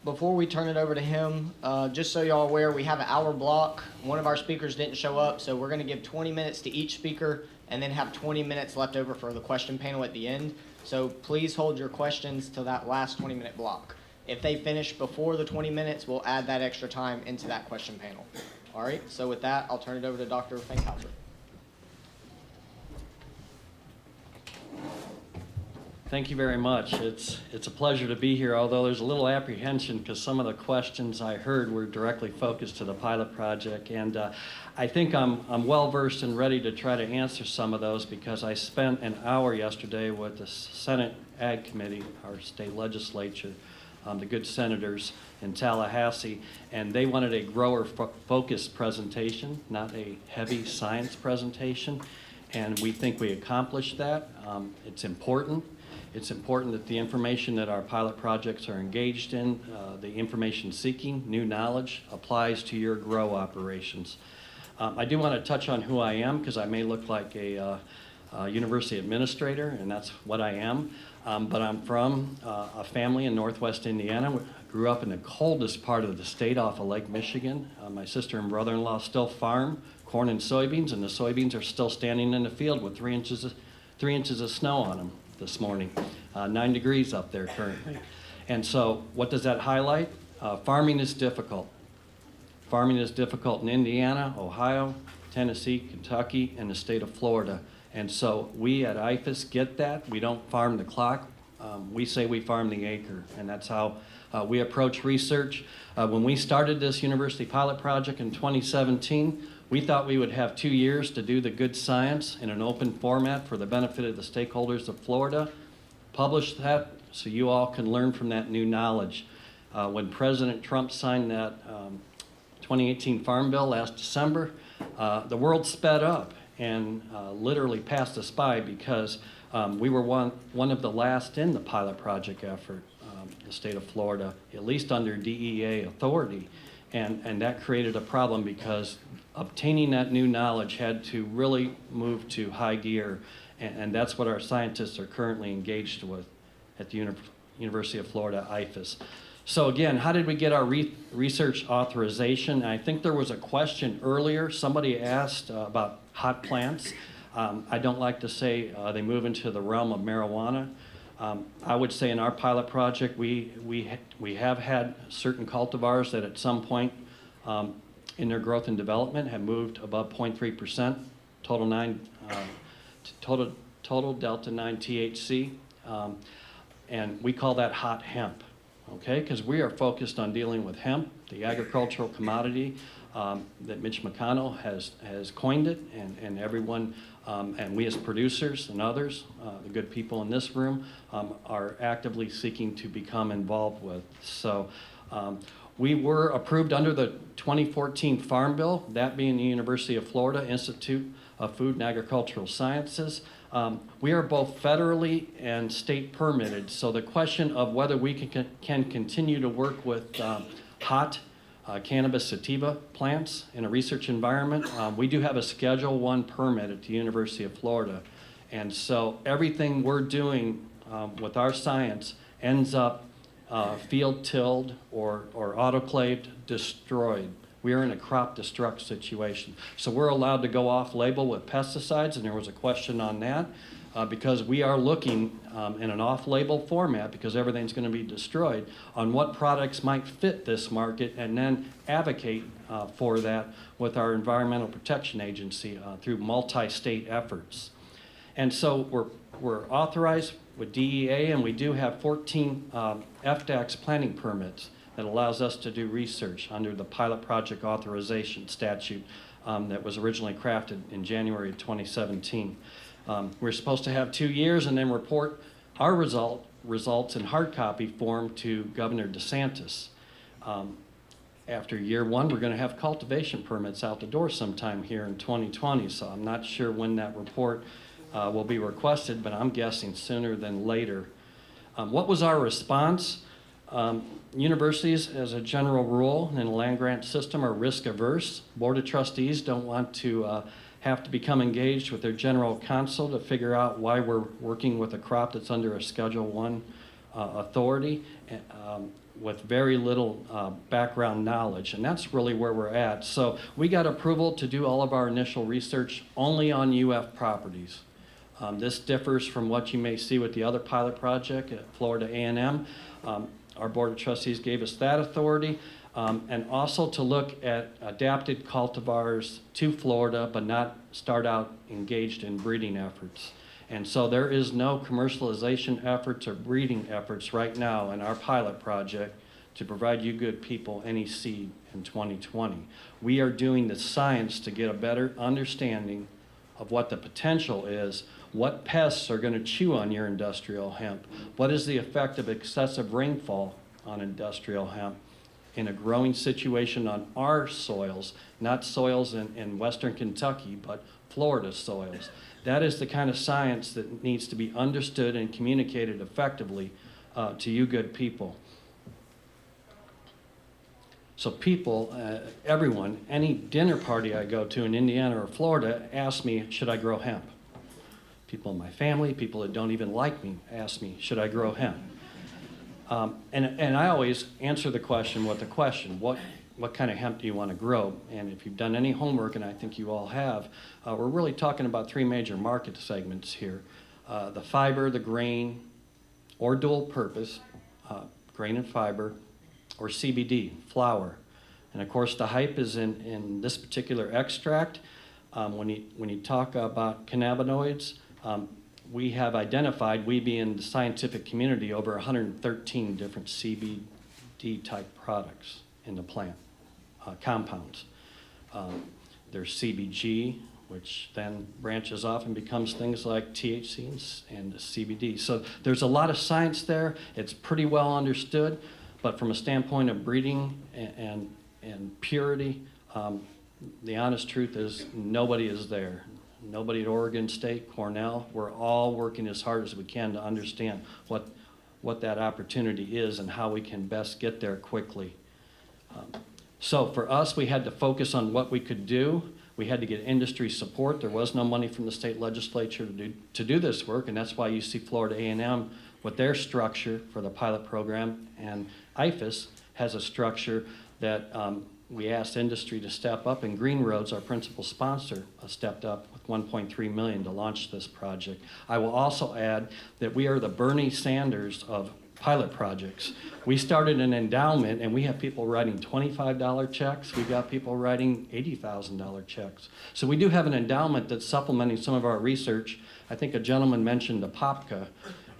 before we turn it over to him, just so y'all are aware, we have an hour block. One of our speakers didn't show up, so we're going to give 20 minutes to each speaker and then have 20 minutes left over for the question panel at the end. So please hold your questions to that last 20-minute block. If they finish before the 20 minutes, we'll add that extra time into that question panel. All right, so with that, I'll turn it over to Dr. Fankhauser. Thank you very much. It's a pleasure to be here, although there's a little apprehension because some of the questions I heard were directly focused to the pilot project, and I think I'm well versed and ready to try to answer some of those because I spent an hour yesterday with the Senate Ag Committee, our state legislature, the good senators in Tallahassee, and they wanted a grower-focused presentation, not a heavy science presentation, and we think we accomplished that. It's important. It's important that the information that our pilot projects are engaged in, the information seeking, new knowledge, applies to your grow operations. I do want to touch on who I am because I may look like a university administrator, and that's what I am. But I'm from a family in Northwest Indiana. I grew up in the coldest part of the state off of Lake Michigan. My sister and brother-in-law still farm corn and soybeans, and the soybeans are still standing in the field with 3 inches of snow on them this morning. 9 degrees up there currently. And so what does that highlight? Farming is difficult. Farming is difficult in Indiana, Ohio, Tennessee, Kentucky, and the state of Florida. And so we at IFAS get that. We don't farm the clock. We say we farm the acre, and that's how we approach research. When we started this university pilot project in 2017, we thought we would have 2 years to do the good science in an open format for the benefit of the stakeholders of Florida, publish that so you all can learn from that new knowledge. When President Trump signed that 2018 Farm Bill last December, the world sped up and literally passed us by because we were one of the last in the pilot project effort, the state of Florida, at least under DEA authority. And that created a problem because obtaining that new knowledge had to really move to high gear, and that's what our scientists are currently engaged with at the University of Florida, IFAS. So again, how did we get our research authorization? I think there was a question earlier. Somebody asked about hot plants. I don't like to say they move into the realm of marijuana. I would say in our pilot project, we have had certain cultivars that at some point in their growth and development have moved above 0.3% total delta 9 THC, and we call that hot hemp, okay? Because we are focused on dealing with hemp, the agricultural commodity that Mitch McConnell has coined it, and everyone, and we as producers and others, the good people in this room, are actively seeking to become involved with. So we were approved under the 2014 Farm Bill, that being the University of Florida Institute of Food and Agricultural Sciences. We are both federally and state permitted, so the question of whether we can continue to work with hot cannabis sativa plants in a research environment, we do have a Schedule I permit at the University of Florida. And so everything we're doing with our science ends up field tilled or autoclaved, destroyed. We are in a crop destruct situation. So we're allowed to go off label with pesticides, and there was a question on that because we are looking in an off label format, because everything's going to be destroyed, on what products might fit this market, and then advocate for that with our Environmental Protection Agency through multi-state efforts. And so we're authorized with DEA, and we do have 14 FDACS planning permits that allows us to do research under the pilot project authorization statute that was originally crafted in January of 2017. We're supposed to have 2 years and then report our results in hard copy form to Governor DeSantis. After year one, we're going to have cultivation permits out the door sometime here in 2020, so I'm not sure when that report will be requested, but I'm guessing sooner than later. What was our response? Universities, as a general rule in a land grant system, are risk averse. Board of trustees don't want to have to become engaged with their general counsel to figure out why we're working with a crop that's under a Schedule I authority. with very little background knowledge, and that's really where we're at. So we got approval to do all of our initial research only on UF properties. This differs from what you may see with the other pilot project at Florida A&M. Our Board of Trustees gave us that authority, and also to look at adapted cultivars to Florida, but not start out engaged in breeding efforts. And so there is no commercialization efforts or breeding efforts right now in our pilot project to provide you good people any seed in 2020. We are doing the science to get a better understanding of what the potential is, what pests are going to chew on your industrial hemp, what is the effect of excessive rainfall on industrial hemp in a growing situation on our soils, not soils in Western Kentucky, but Florida soils. That is the kind of science that needs to be understood and communicated effectively to you good people. So people, everyone, any dinner party I go to in Indiana or Florida asks me, should I grow hemp? People in my family, people that don't even like me ask me, should I grow hemp? And I always answer the question with a question, what kind of hemp do you want to grow? And if you've done any homework, and I think you all have, we're really talking about three major market segments here. The fiber, the grain, or dual purpose, grain and fiber, or CBD, flower. And of course the hype is in this particular extract. When you talk about cannabinoids, we have identified, we being the scientific community, over 113 different CBD type products in the plant. Compounds. There's CBG, which then branches off and becomes things like THC and CBD. So there's a lot of science there. It's pretty well understood, but from a standpoint of breeding and purity, the honest truth is nobody is there. Nobody at Oregon State, Cornell, we're all working as hard as we can to understand what that opportunity is and how we can best get there quickly. So for us, we had to focus on what we could do. We had to get industry support. There was no money from the state legislature to do this work, and that's why you see Florida A&M with their structure for the pilot program, and IFAS has a structure that we asked industry to step up, and Green Roads, our principal sponsor, stepped up with $1.3 million to launch this project. I will also add that we are the Bernie Sanders of pilot projects. We started an endowment, and we have people writing $25 checks. We've got people writing $80,000 checks. So we do have an endowment that's supplementing some of our research. I think a gentleman mentioned the POPCA,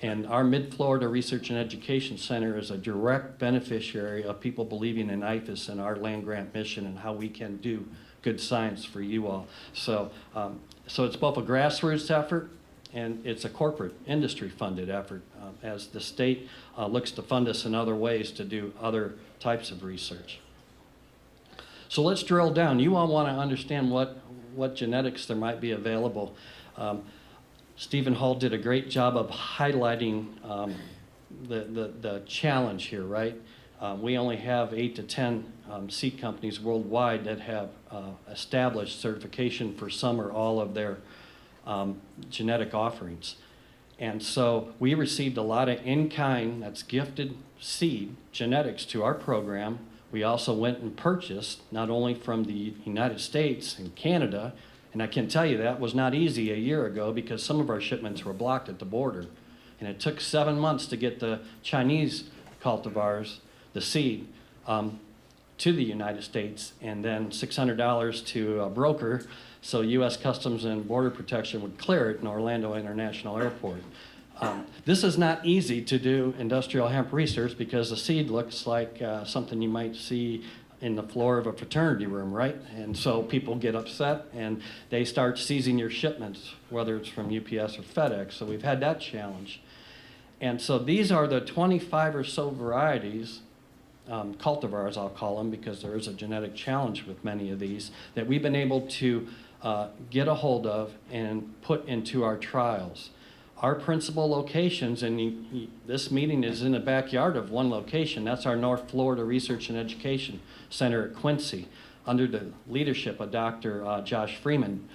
and our Mid-Florida Research and Education Center is a direct beneficiary of people believing in IFAS and our land grant mission and how we can do good science for you all. So, so it's both a grassroots effort and it's a corporate industry funded effort as the state looks to fund us in other ways to do other types of research. So let's drill down. You all want to understand what genetics there might be available. Stephen Hall did a great job of highlighting the challenge here, right? We only have 8 to 10 seed companies worldwide that have established certification for some or all of their genetic offerings. And so we received a lot of in-kind, that's gifted seed genetics to our program. We also went and purchased, not only from the United States and Canada, and I can tell you that was not easy a year ago because some of our shipments were blocked at the border. And it took 7 months to get the Chinese cultivars, the seed, to the United States, and then $600 to a broker so U.S. Customs and Border Protection would clear it in Orlando International Airport. This is not easy to do industrial hemp research because the seed looks like something you might see in the floor of a fraternity room, right? And so people get upset and they start seizing your shipments, whether it's from UPS or FedEx. So we've had that challenge. And so these are the 25 or so varieties, cultivars I'll call them because there is a genetic challenge with many of these, that we've been able to get a hold of and put into our trials. Our principal locations, and this meeting is in the backyard of one location, that's our North Florida Research and Education Center at Quincy, under the leadership of Dr. Josh Freeman.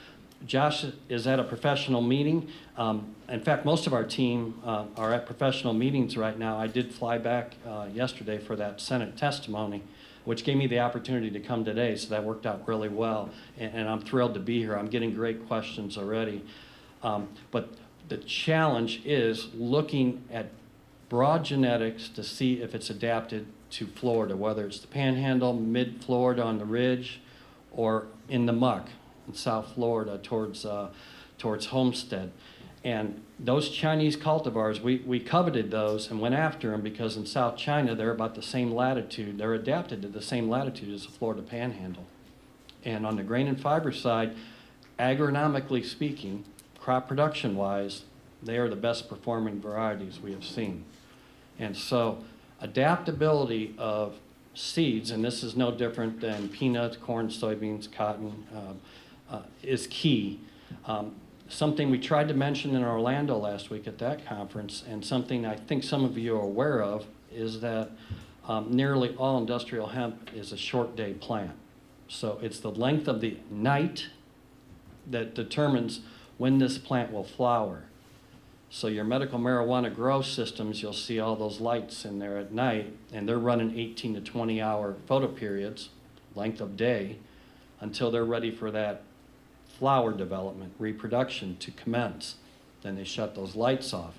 Josh is at a professional meeting. In fact, most of our team are at professional meetings right now. I did fly back yesterday for that Senate testimony, which gave me the opportunity to come today, so that worked out really well. And I'm thrilled to be here. I'm getting great questions already. But the challenge is looking at broad genetics to see if it's adapted to Florida, whether it's the Panhandle, mid-Florida on the ridge, or in the muck in South Florida towards Homestead. And those Chinese cultivars, we coveted those and went after them because in South China, they're about the same latitude. They're adapted to the same latitude as the Florida Panhandle. And on the grain and fiber side, agronomically speaking, crop production-wise, they are the best performing varieties we have seen. And so adaptability of seeds, and this is no different than peanuts, corn, soybeans, cotton, is key. Something we tried to mention in Orlando last week at that conference, and something I think some of you are aware of, is that nearly all industrial hemp is a short day plant. So it's the length of the night that determines when this plant will flower. So your medical marijuana grow systems, you'll see all those lights in there at night, and they're running 18 to 20 hour photo periods, length of day, until they're ready for that flower development, reproduction to commence. Then they shut those lights off.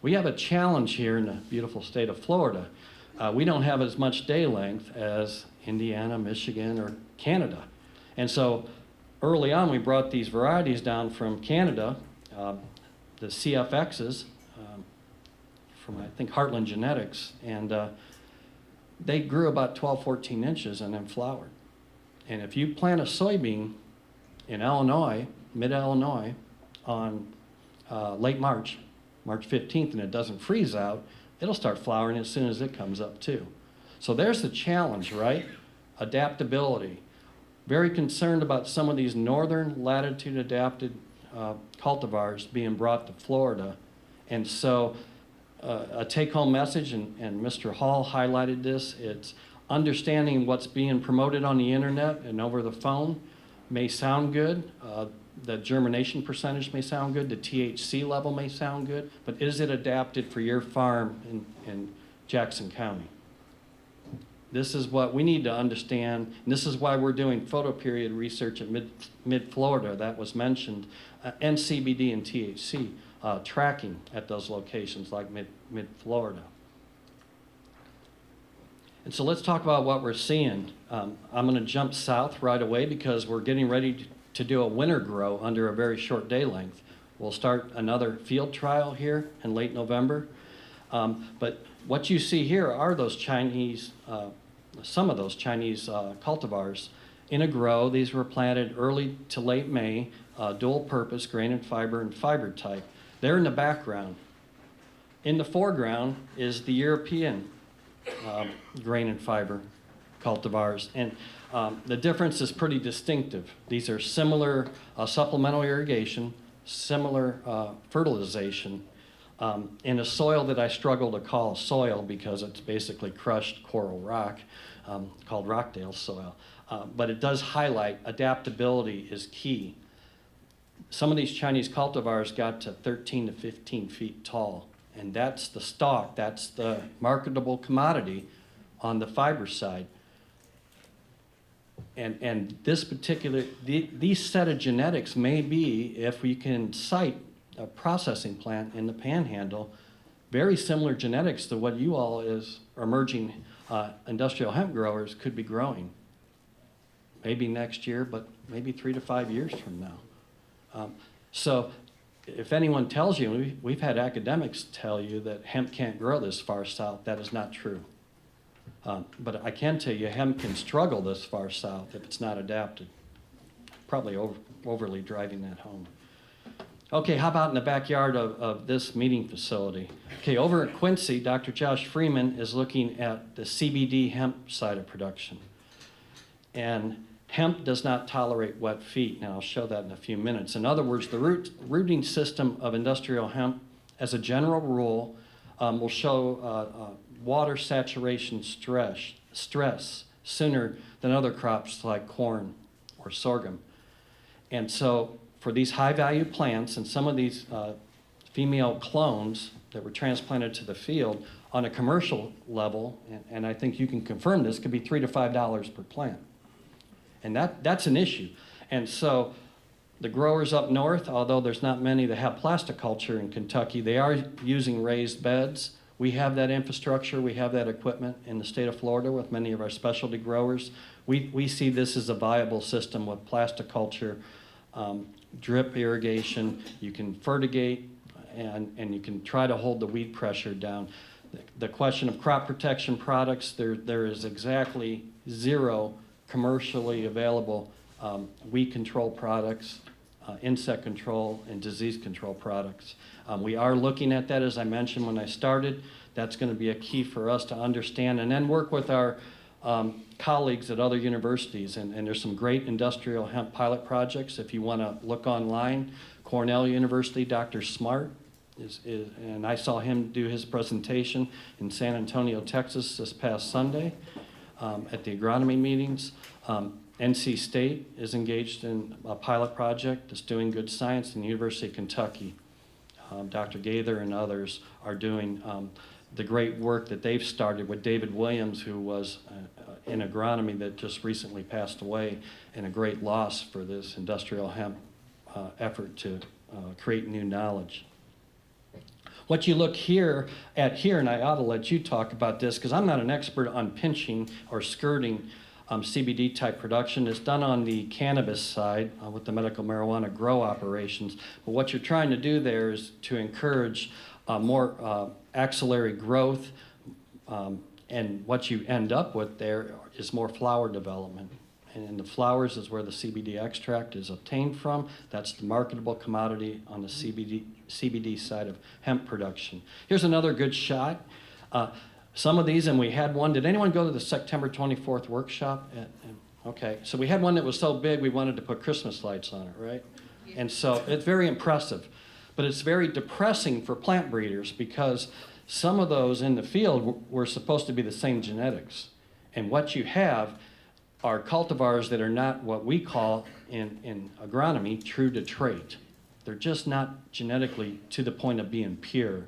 We have a challenge here in the beautiful state of Florida. We don't have as much day length as Indiana, Michigan, or Canada. And so early on, we brought these varieties down from Canada, the CFXs, from I think Heartland Genetics, and they grew about 12, 14 inches and then flowered. And if you plant a soybean in Illinois, mid-Illinois, on late March, March 15th, and it doesn't freeze out, it'll start flowering as soon as it comes up too. So there's the challenge, right? Adaptability. Very concerned about some of these northern latitude adapted cultivars being brought to Florida. And so a take-home message, and Mr. Hall highlighted this, it's understanding what's being promoted on the internet and over the phone may sound good. The germination percentage may sound good. The THC level may sound good. But is it adapted for your farm in Jackson County? This is what we need to understand, and this is why we're doing photoperiod research at mid-Florida that was mentioned, and CBD and THC tracking at those locations like mid-Florida. And so let's talk about what we're seeing. I'm going to jump south right away because we're getting ready to do a winter grow under a very short day length. We'll start another field trial here in late November. But what you see here are those Chinese, some of those Chinese cultivars in a grow. These were planted early to late May, dual purpose, grain and fiber type. They're in the background. In the foreground is the European grain and fiber cultivars. And the difference is pretty distinctive. These are similar supplemental irrigation, similar fertilization, in a soil that I struggle to call soil because it's basically crushed coral rock, called Rockdale soil. But it does highlight adaptability is key. Some of these Chinese cultivars got to 13 to 15 feet tall, and that's the stalk, that's the marketable commodity on the fiber side. And this particular, these set of genetics may be, if we can cite a processing plant in the Panhandle, very similar genetics to what you all as emerging industrial hemp growers could be growing. Maybe next year, but maybe 3 to 5 years from now. So if anyone tells you, we've had academics tell you that hemp can't grow this far south, that is not true. But I can tell you hemp can struggle this far south if it's not adapted. Probably overly driving that home. Okay, how about in the backyard of this meeting facility? Okay, over at Quincy, Dr. Josh Freeman is looking at the CBD hemp side of production. And hemp does not tolerate wet feet. Now, I'll show that in a few minutes. In other words, the rooting system of industrial hemp, as a general rule, will show water saturation stress sooner than other crops like corn or sorghum. And so for these high-value plants and some of these female clones that were transplanted to the field on a commercial level, and I think you can confirm this, could be $3 to $5 per plant. And that's an issue. And so the growers up north, although there's not many that have plasticulture in Kentucky, they are using raised beds. We have that infrastructure, we have that equipment in the state of Florida with many of our specialty growers. We see this as a viable system with plasticulture, drip irrigation. You can fertigate and you can try to hold the weed pressure down. The question of crop protection products, there is exactly zero commercially available weed control products, insect control, and disease control products. We are looking at that, as I mentioned when I started. That's going to be a key for us to understand and then work with our colleagues at other universities. And there's some great industrial hemp pilot projects. If you want to look online, Cornell University, Dr. Smart, and I saw him do his presentation in San Antonio, Texas this past Sunday at the agronomy meetings. NC State is engaged in a pilot project that's doing good science, and the University of Kentucky. Dr. Gaither and others are doing the great work that they've started with David Williams, who was in agronomy that just recently passed away, and a great loss for this industrial hemp effort to create new knowledge. What you look at here, and I ought to let you talk about this because I'm not an expert on pinching or skirting CBD type production. It's done on the cannabis side with the medical marijuana grow operations. But what you're trying to do there is to encourage more axillary growth, and what you end up with there is more flower development. And the flowers is where the CBD extract is obtained from. That's the marketable commodity on the CBD side of hemp production. Here's another good shot. Some of these, and we had one. Did anyone go to the September 24th workshop? Okay, so we had one that was so big we wanted to put Christmas lights on it, right? And so it's very impressive. But it's very depressing for plant breeders because some of those in the field were supposed to be the same genetics. And what you have are cultivars that are not what we call in agronomy true to trait. They're just not genetically to the point of being pure.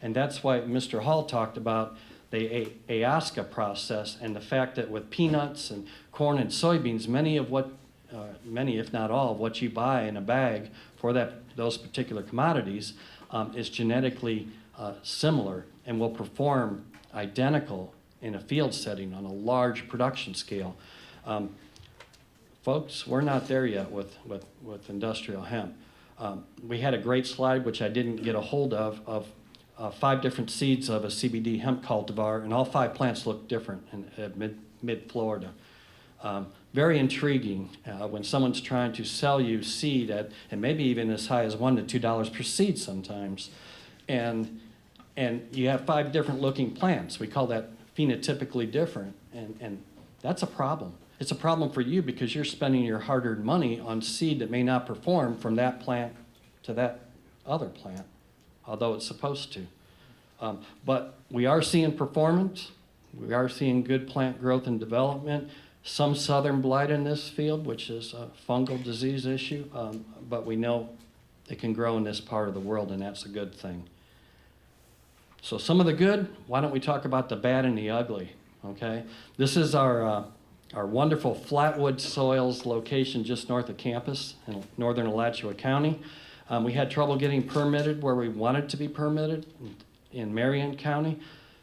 And that's why Mr. Hall talked about the ayahuasca process and the fact that with peanuts and corn and soybeans, many, if not all, of what you buy in a bag for those particular commodities is genetically similar and will perform identical in a field setting on a large production scale. Folks, we're not there yet with industrial hemp. We had a great slide, which I didn't get a hold of 5 different seeds of a CBD hemp cultivar, and all 5 plants look different at mid-Florida. Very intriguing when someone's trying to sell you seed at, and maybe even as high as $1 to $2 per seed sometimes. And you have 5 different looking plants. We call that phenotypically different, and that's a problem. It's a problem for you because you're spending your hard-earned money on seed that may not perform from that plant to that other plant, although it's supposed to. But we are seeing performance. We are seeing good plant growth and development. Some southern blight in this field, which is a fungal disease issue, but we know it can grow in this part of the world, and that's a good thing. So some of the good, why don't we talk about the bad and the ugly, okay? This is our wonderful Flatwood Soils location just north of campus in northern Alachua County. We had trouble getting permitted where we wanted to be permitted in Marion County,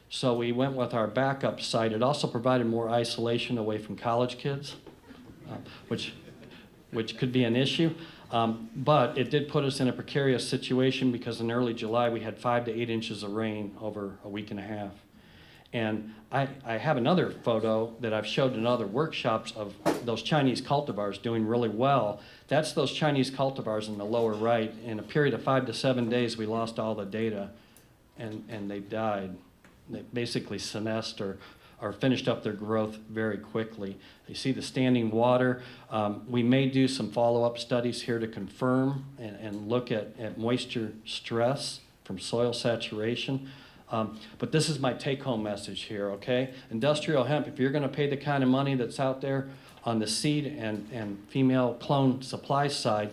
so we went with our backup site. It also provided more isolation away from college kids, which could be an issue. But it did put us in a precarious situation because in early July we had 5 to 8 inches of rain over a week and a half. And I have another photo that I've showed in other workshops of those Chinese cultivars doing really well. That's those Chinese cultivars in the lower right. In a period of 5 to 7 days, we lost all the data, and they died. They basically senesced or finished up their growth very quickly. You see the standing water. We may do some follow-up studies here to confirm and look at moisture stress from soil saturation. But this is my take-home message here, okay? Industrial hemp, if you're going to pay the kind of money that's out there on the seed and female clone supply side,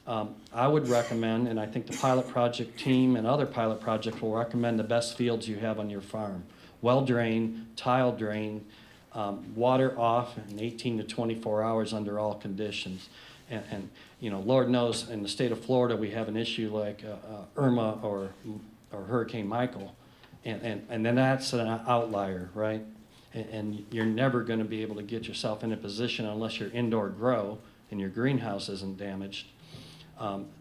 I would recommend, and I think the pilot project team and other pilot projects will recommend the best fields you have on your farm. Well drained, tile drained, water off in 18 to 24 hours under all conditions. And you know, Lord knows in the state of Florida we have an issue like Irma or Hurricane Michael, and then that's an outlier, right? And you're never going to be able to get yourself in a position unless your indoor grow and your greenhouse isn't damaged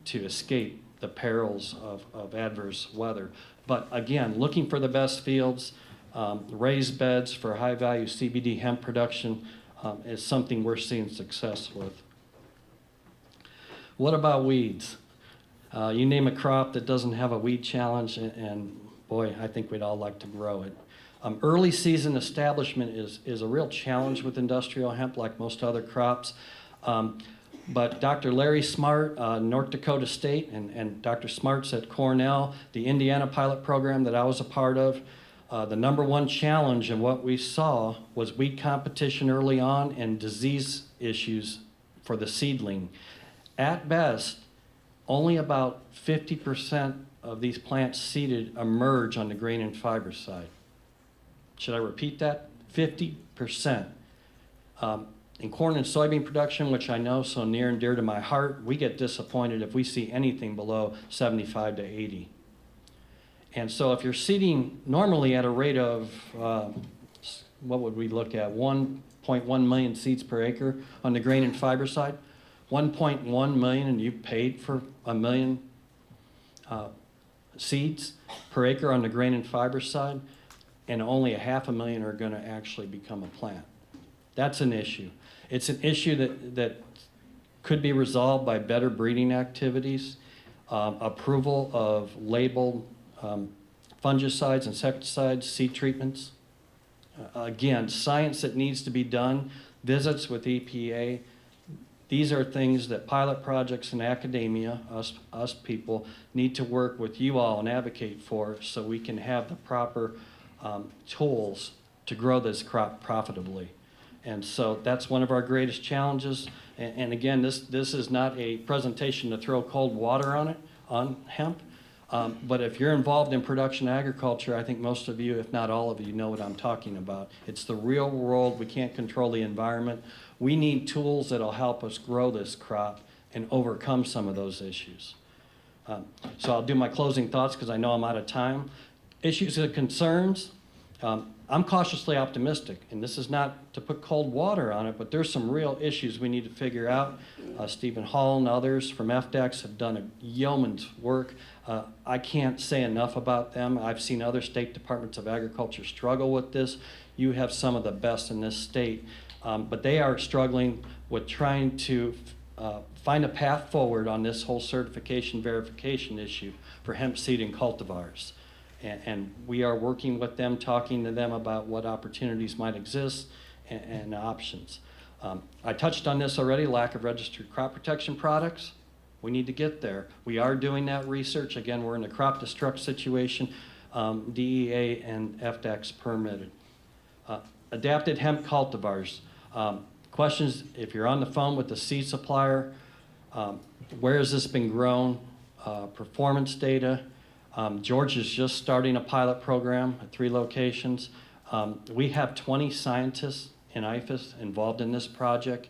to escape the perils of adverse weather. But again, looking for the best fields, raised beds for high-value CBD hemp production is something we're seeing success with. What about weeds? You name a crop that doesn't have a weed challenge, and boy, I think we'd all like to grow it. Early season establishment is a real challenge with industrial hemp, like most other crops. But Dr. Larry Smart, North Dakota State, and Dr. Smart's at Cornell, the Indiana pilot program that I was a part of, the number one challenge in what we saw was weed competition early on and disease issues for the seedling. At best, only about 50% of these plants seeded emerge on the grain and fiber side. Should I repeat that? 50%. In corn and soybean production, which I know so near and dear to my heart, we get disappointed if we see anything below 75 to 80. And so if you're seeding normally at a rate of, what would we look at, 1.1 million seeds per acre on the grain and fiber side, 1.1 million, and you paid for 1 million seeds per acre on the grain and fiber side, and only 500,000 are going to actually become a plant. That's an issue. It's an issue that could be resolved by better breeding activities, approval of labeled fungicides, insecticides, seed treatments. Again, science that needs to be done, visits with EPA. These are things that pilot projects in academia, us people, need to work with you all and advocate for so we can have the proper tools to grow this crop profitably. And so that's one of our greatest challenges. And again, this is not a presentation to throw cold water on hemp. But if you're involved in production agriculture, I think most of you, if not all of you, know what I'm talking about. It's the real world. We can't control the environment. We need tools that'll help us grow this crop and overcome some of those issues. So I'll do my closing thoughts because I know I'm out of time. Issues and concerns. I'm cautiously optimistic, and this is not to put cold water on it, but there's some real issues we need to figure out. Stephen Hall and others from FDEX have done a yeoman's work. I can't say enough about them. I've seen other state departments of agriculture struggle with this. You have some of the best in this state, but they are struggling with trying to find a path forward on this whole certification verification issue for hemp seed and cultivars. And we are working with them, talking to them about what opportunities might exist and options. I touched on this already, lack of registered crop protection products. We need to get there. We are doing that research. Again, we're in a crop destruct situation, DEA and FDEX permitted. Adapted hemp cultivars. Questions, if you're on the phone with the seed supplier, where has this been grown? Performance data. George is just starting a pilot program at 3 locations. We have 20 scientists in IFAS involved in this project,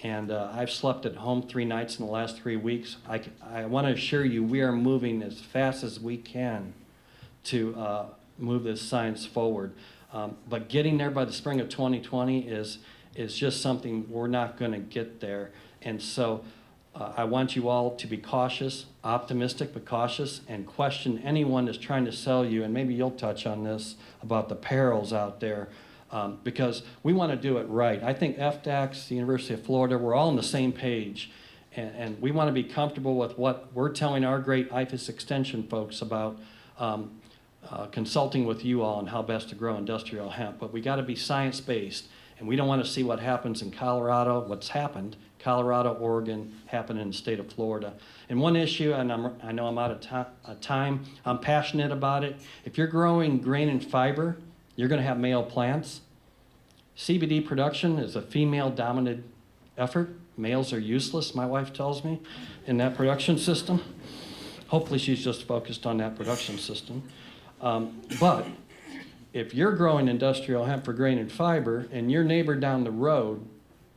and I've slept at home 3 nights in the last 3 weeks. I want to assure you we are moving as fast as we can to move this science forward. But getting there by the spring of 2020 is just something we're not going to get there. And so I want you all to be cautious, optimistic but cautious, and question anyone that's trying to sell you, and maybe you'll touch on this, about the perils out there, because we want to do it right. I think FDAX, the University of Florida, we're all on the same page, and we want to be comfortable with what we're telling our great IFAS extension folks about consulting with you all on how best to grow industrial hemp. But we got to be science-based, and we don't want to see what happens in Colorado, what's happened, Colorado, Oregon, happened in the state of Florida. And one issue, and I know I'm out of time, I'm passionate about it. If you're growing grain and fiber, you're going to have male plants. CBD production is a female-dominated effort. Males are useless, my wife tells me, in that production system. Hopefully she's just focused on that production system. But if you're growing industrial hemp for grain and fiber and your neighbor down the road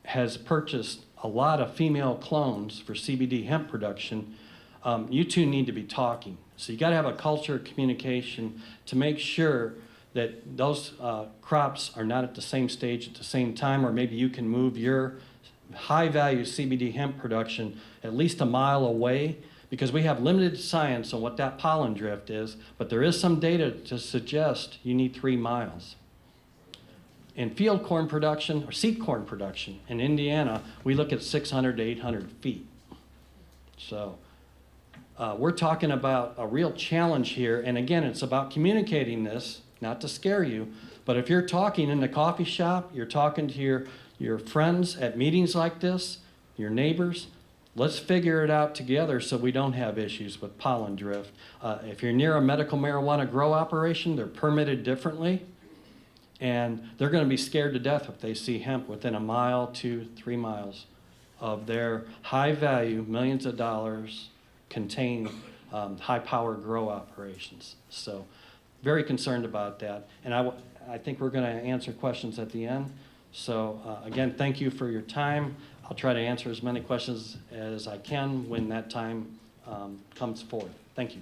has purchased a lot of female clones for CBD hemp production, you two need to be talking. So you got to have a culture of communication to make sure that those crops are not at the same stage at the same time, or maybe you can move your high-value CBD hemp production at least a mile away, because we have limited science on what that pollen drift is, but there is some data to suggest you need 3 miles. In field corn production, or seed corn production, in Indiana, we look at 600 to 800 feet. So we're talking about a real challenge here, and again, it's about communicating this, not to scare you, but if you're talking in the coffee shop, you're talking to your friends at meetings like this, your neighbors, let's figure it out together so we don't have issues with pollen drift. If you're near a medical marijuana grow operation, they're permitted differently, and they're going to be scared to death if they see hemp within 1 mile to 3 miles of their high-value, millions of dollars contained high-power grow operations. So very concerned about that. And I think we're going to answer questions at the end. So again, thank you for your time. I'll try to answer as many questions as I can when that time comes forward. Thank you.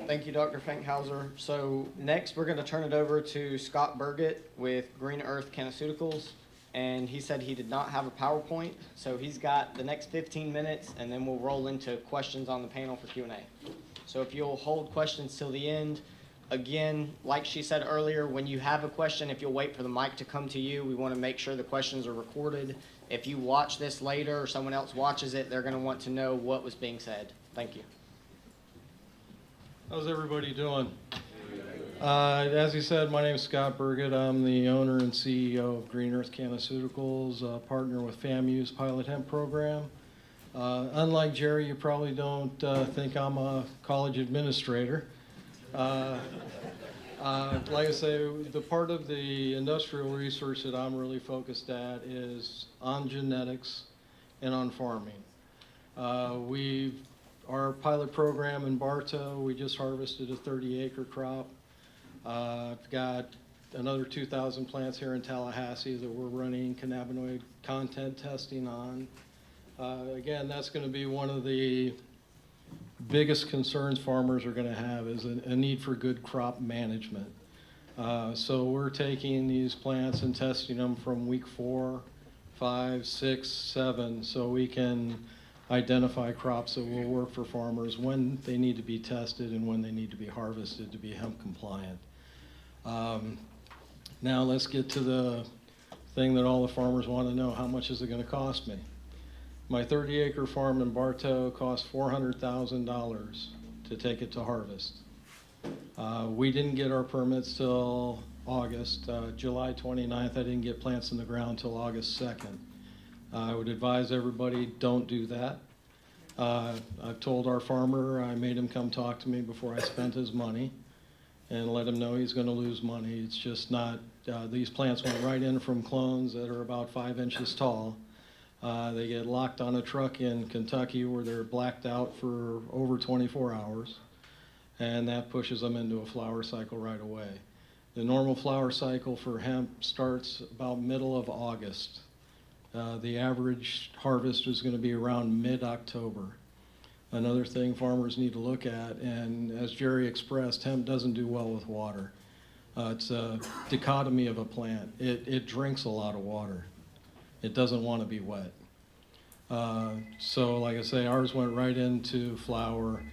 Thank you, Dr. Fankhauser. So next, we're going to turn it over to Scott Burgett with Green Earth Cannaceuticals. And he said he did not have a PowerPoint, so he's got the next 15 minutes, and then we'll roll into questions on the panel for Q&A. So if you'll hold questions till the end. Again, like she said earlier, when you have a question, if you'll wait for the mic to come to you, we want to make sure the questions are recorded. If you watch this later or someone else watches it, they're going to want to know what was being said. Thank you. How's everybody doing? As he said, my name is Scott Burgett. I'm the owner and CEO of Green Earth Cannaceuticals, a partner with FAMU's Pilot Hemp program. Unlike Jerry, you probably don't think I'm a college administrator. Like I say, the part of the industrial research that I'm really focused at is on genetics and on farming. Our pilot program in Bartow, we just harvested a 30-acre crop. I've got another 2,000 plants here in Tallahassee that we're running cannabinoid content testing on. Again, that's going to be one of the biggest concerns farmers are going to have is a need for good crop management. So we're taking these plants and testing them from week 4, 5, 6, 7, so we can identify crops that will work for farmers when they need to be tested and when they need to be harvested to be hemp compliant. Now let's get to the thing that all the farmers want to know. How much is it going to cost me? My 30-acre farm in Bartow cost $400,000 to take it to harvest. We didn't get our permits till August. July 29th, I didn't get plants in the ground till August 2nd. I would advise everybody, don't do that. I've told our farmer, I made him come talk to me before I spent his money and let him know he's going to lose money. It's just not, these plants went right in from clones that are about 5 inches tall. They get locked on a truck in Kentucky where they're blacked out for over 24 hours, and that pushes them into a flower cycle right away. The normal flower cycle for hemp starts about middle of August. The average harvest is going to be around mid-October. Another thing farmers need to look at, and as Jerry expressed, hemp doesn't do well with water. It's a dichotomy of a plant. It drinks a lot of water. It doesn't want to be wet. So like I say, ours went right into flower.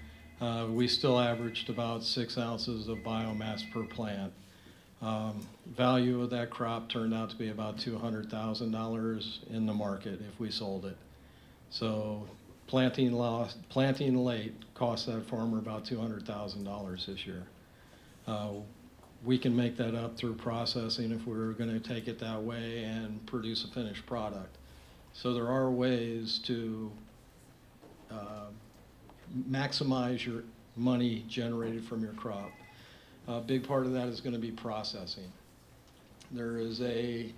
We still averaged about 6 ounces of biomass per plant. Value of that crop turned out to be about $200,000 in the market if we sold it. So planting late cost that farmer about $200,000 this year. We can make that up through processing if we're going to take it that way and produce a finished product. So there are ways to maximize your money generated from your crop. A big part of that is going to be processing. there is a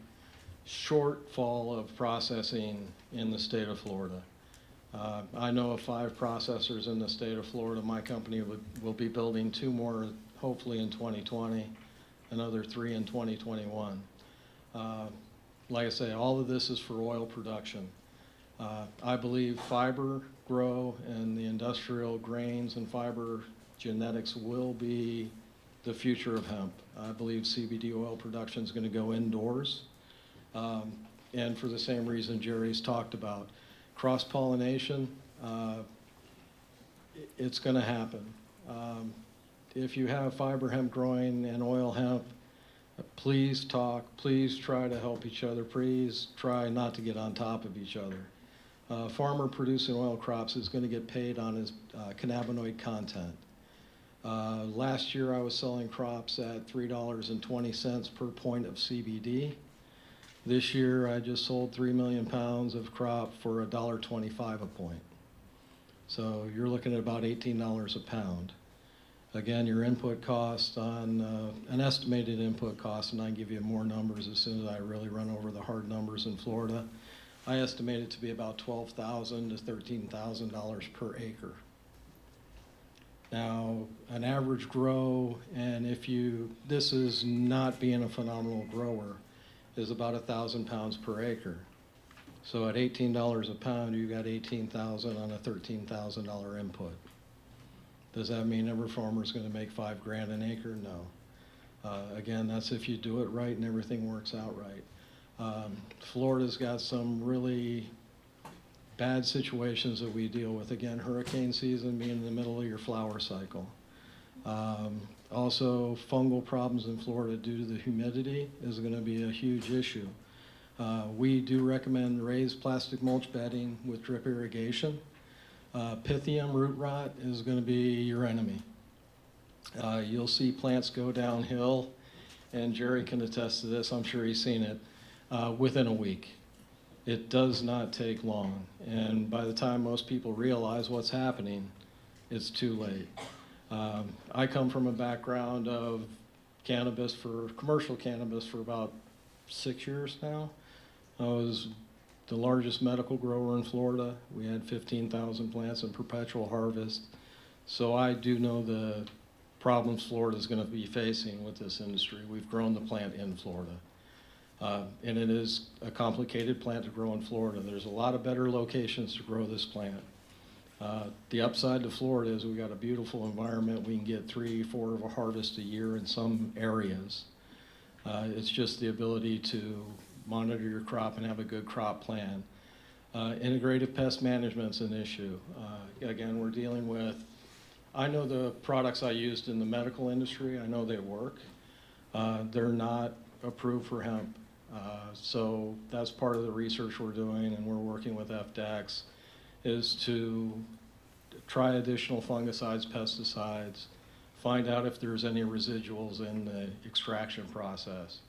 shortfall of processing in the state of Florida. I know of 5 processors in the state of Florida. My company will be building 2 more, hopefully in 2020, another 3 in 2021. Like I say, all of this is for oil production. I believe fiber grow and the industrial grains and fiber genetics will be the future of hemp. I believe CBD oil production is going to go indoors. And for the same reason Jerry's talked about, cross-pollination, it's going to happen. If you have fiber hemp growing and oil hemp, please talk, please try to help each other, please try not to get on top of each other. Farmer producing oil crops is going to get paid on his cannabinoid content. Last year I was selling crops at $3.20 per point of CBD. This year I just sold 3 million pounds of crop for $1.25 a point. So you're looking at about $18 a pound. Again, your input cost on an estimated input cost, and I can give you more numbers as soon as I really run over the hard numbers in Florida. I estimate it to be about $12,000 to $13,000 per acre. Now, an average grow, and this is not being a phenomenal grower, is about 1,000 pounds per acre. So at $18 a pound, you got $18,000 on a $13,000 input. Does that mean every farmer is going to make $5 grand an acre? No. Again, that's if you do it right and everything works out right. Florida's got some really bad situations that we deal with. Again, hurricane season being in the middle of your flower cycle. Also, fungal problems in Florida due to the humidity is going to be a huge issue. We do recommend raised plastic mulch bedding with drip irrigation. Pythium root rot is going to be your enemy. You'll see plants go downhill, and Jerry can attest to this, I'm sure he's seen it, within a week. It does not take long, and by the time most people realize what's happening, it's too late. I come from a background of commercial cannabis for about 6 years now. I was the largest medical grower in Florida. We had 15,000 plants in perpetual harvest. So I do know the problems Florida is going to be facing with this industry. We've grown the plant in Florida. And it is a complicated plant to grow in Florida. There's a lot of better locations to grow this plant. The upside to Florida is we've got a beautiful environment. We can get 3, 4 of a harvest a year in some areas. It's just the ability to monitor your crop and have a good crop plan. Integrative pest management's an issue. Again, we're dealing with, I know the products I used in the medical industry, I know they work. They're not approved for hemp. So that's part of the research we're doing, and we're working with FDACs, is to try additional fungicides, pesticides, find out if there's any residuals in the extraction process.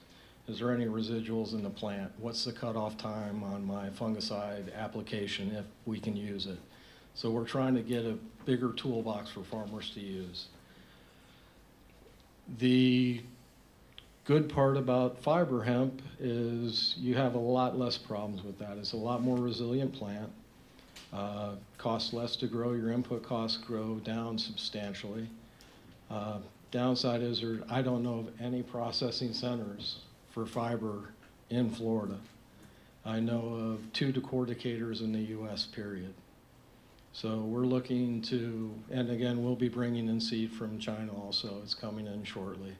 Is there any residuals in the plant? What's the cutoff time on my fungicide application if we can use it? So we're trying to get a bigger toolbox for farmers to use. The good part about fiber hemp is you have a lot less problems with that. It's a lot more resilient plant. Costs less to grow. Your input costs grow down substantially. Downside is I don't know of any processing centers for fiber in Florida. I know of 2 decorticators in the U.S., period. So we're looking to, and again, we'll be bringing in seed from China also. It's coming in shortly.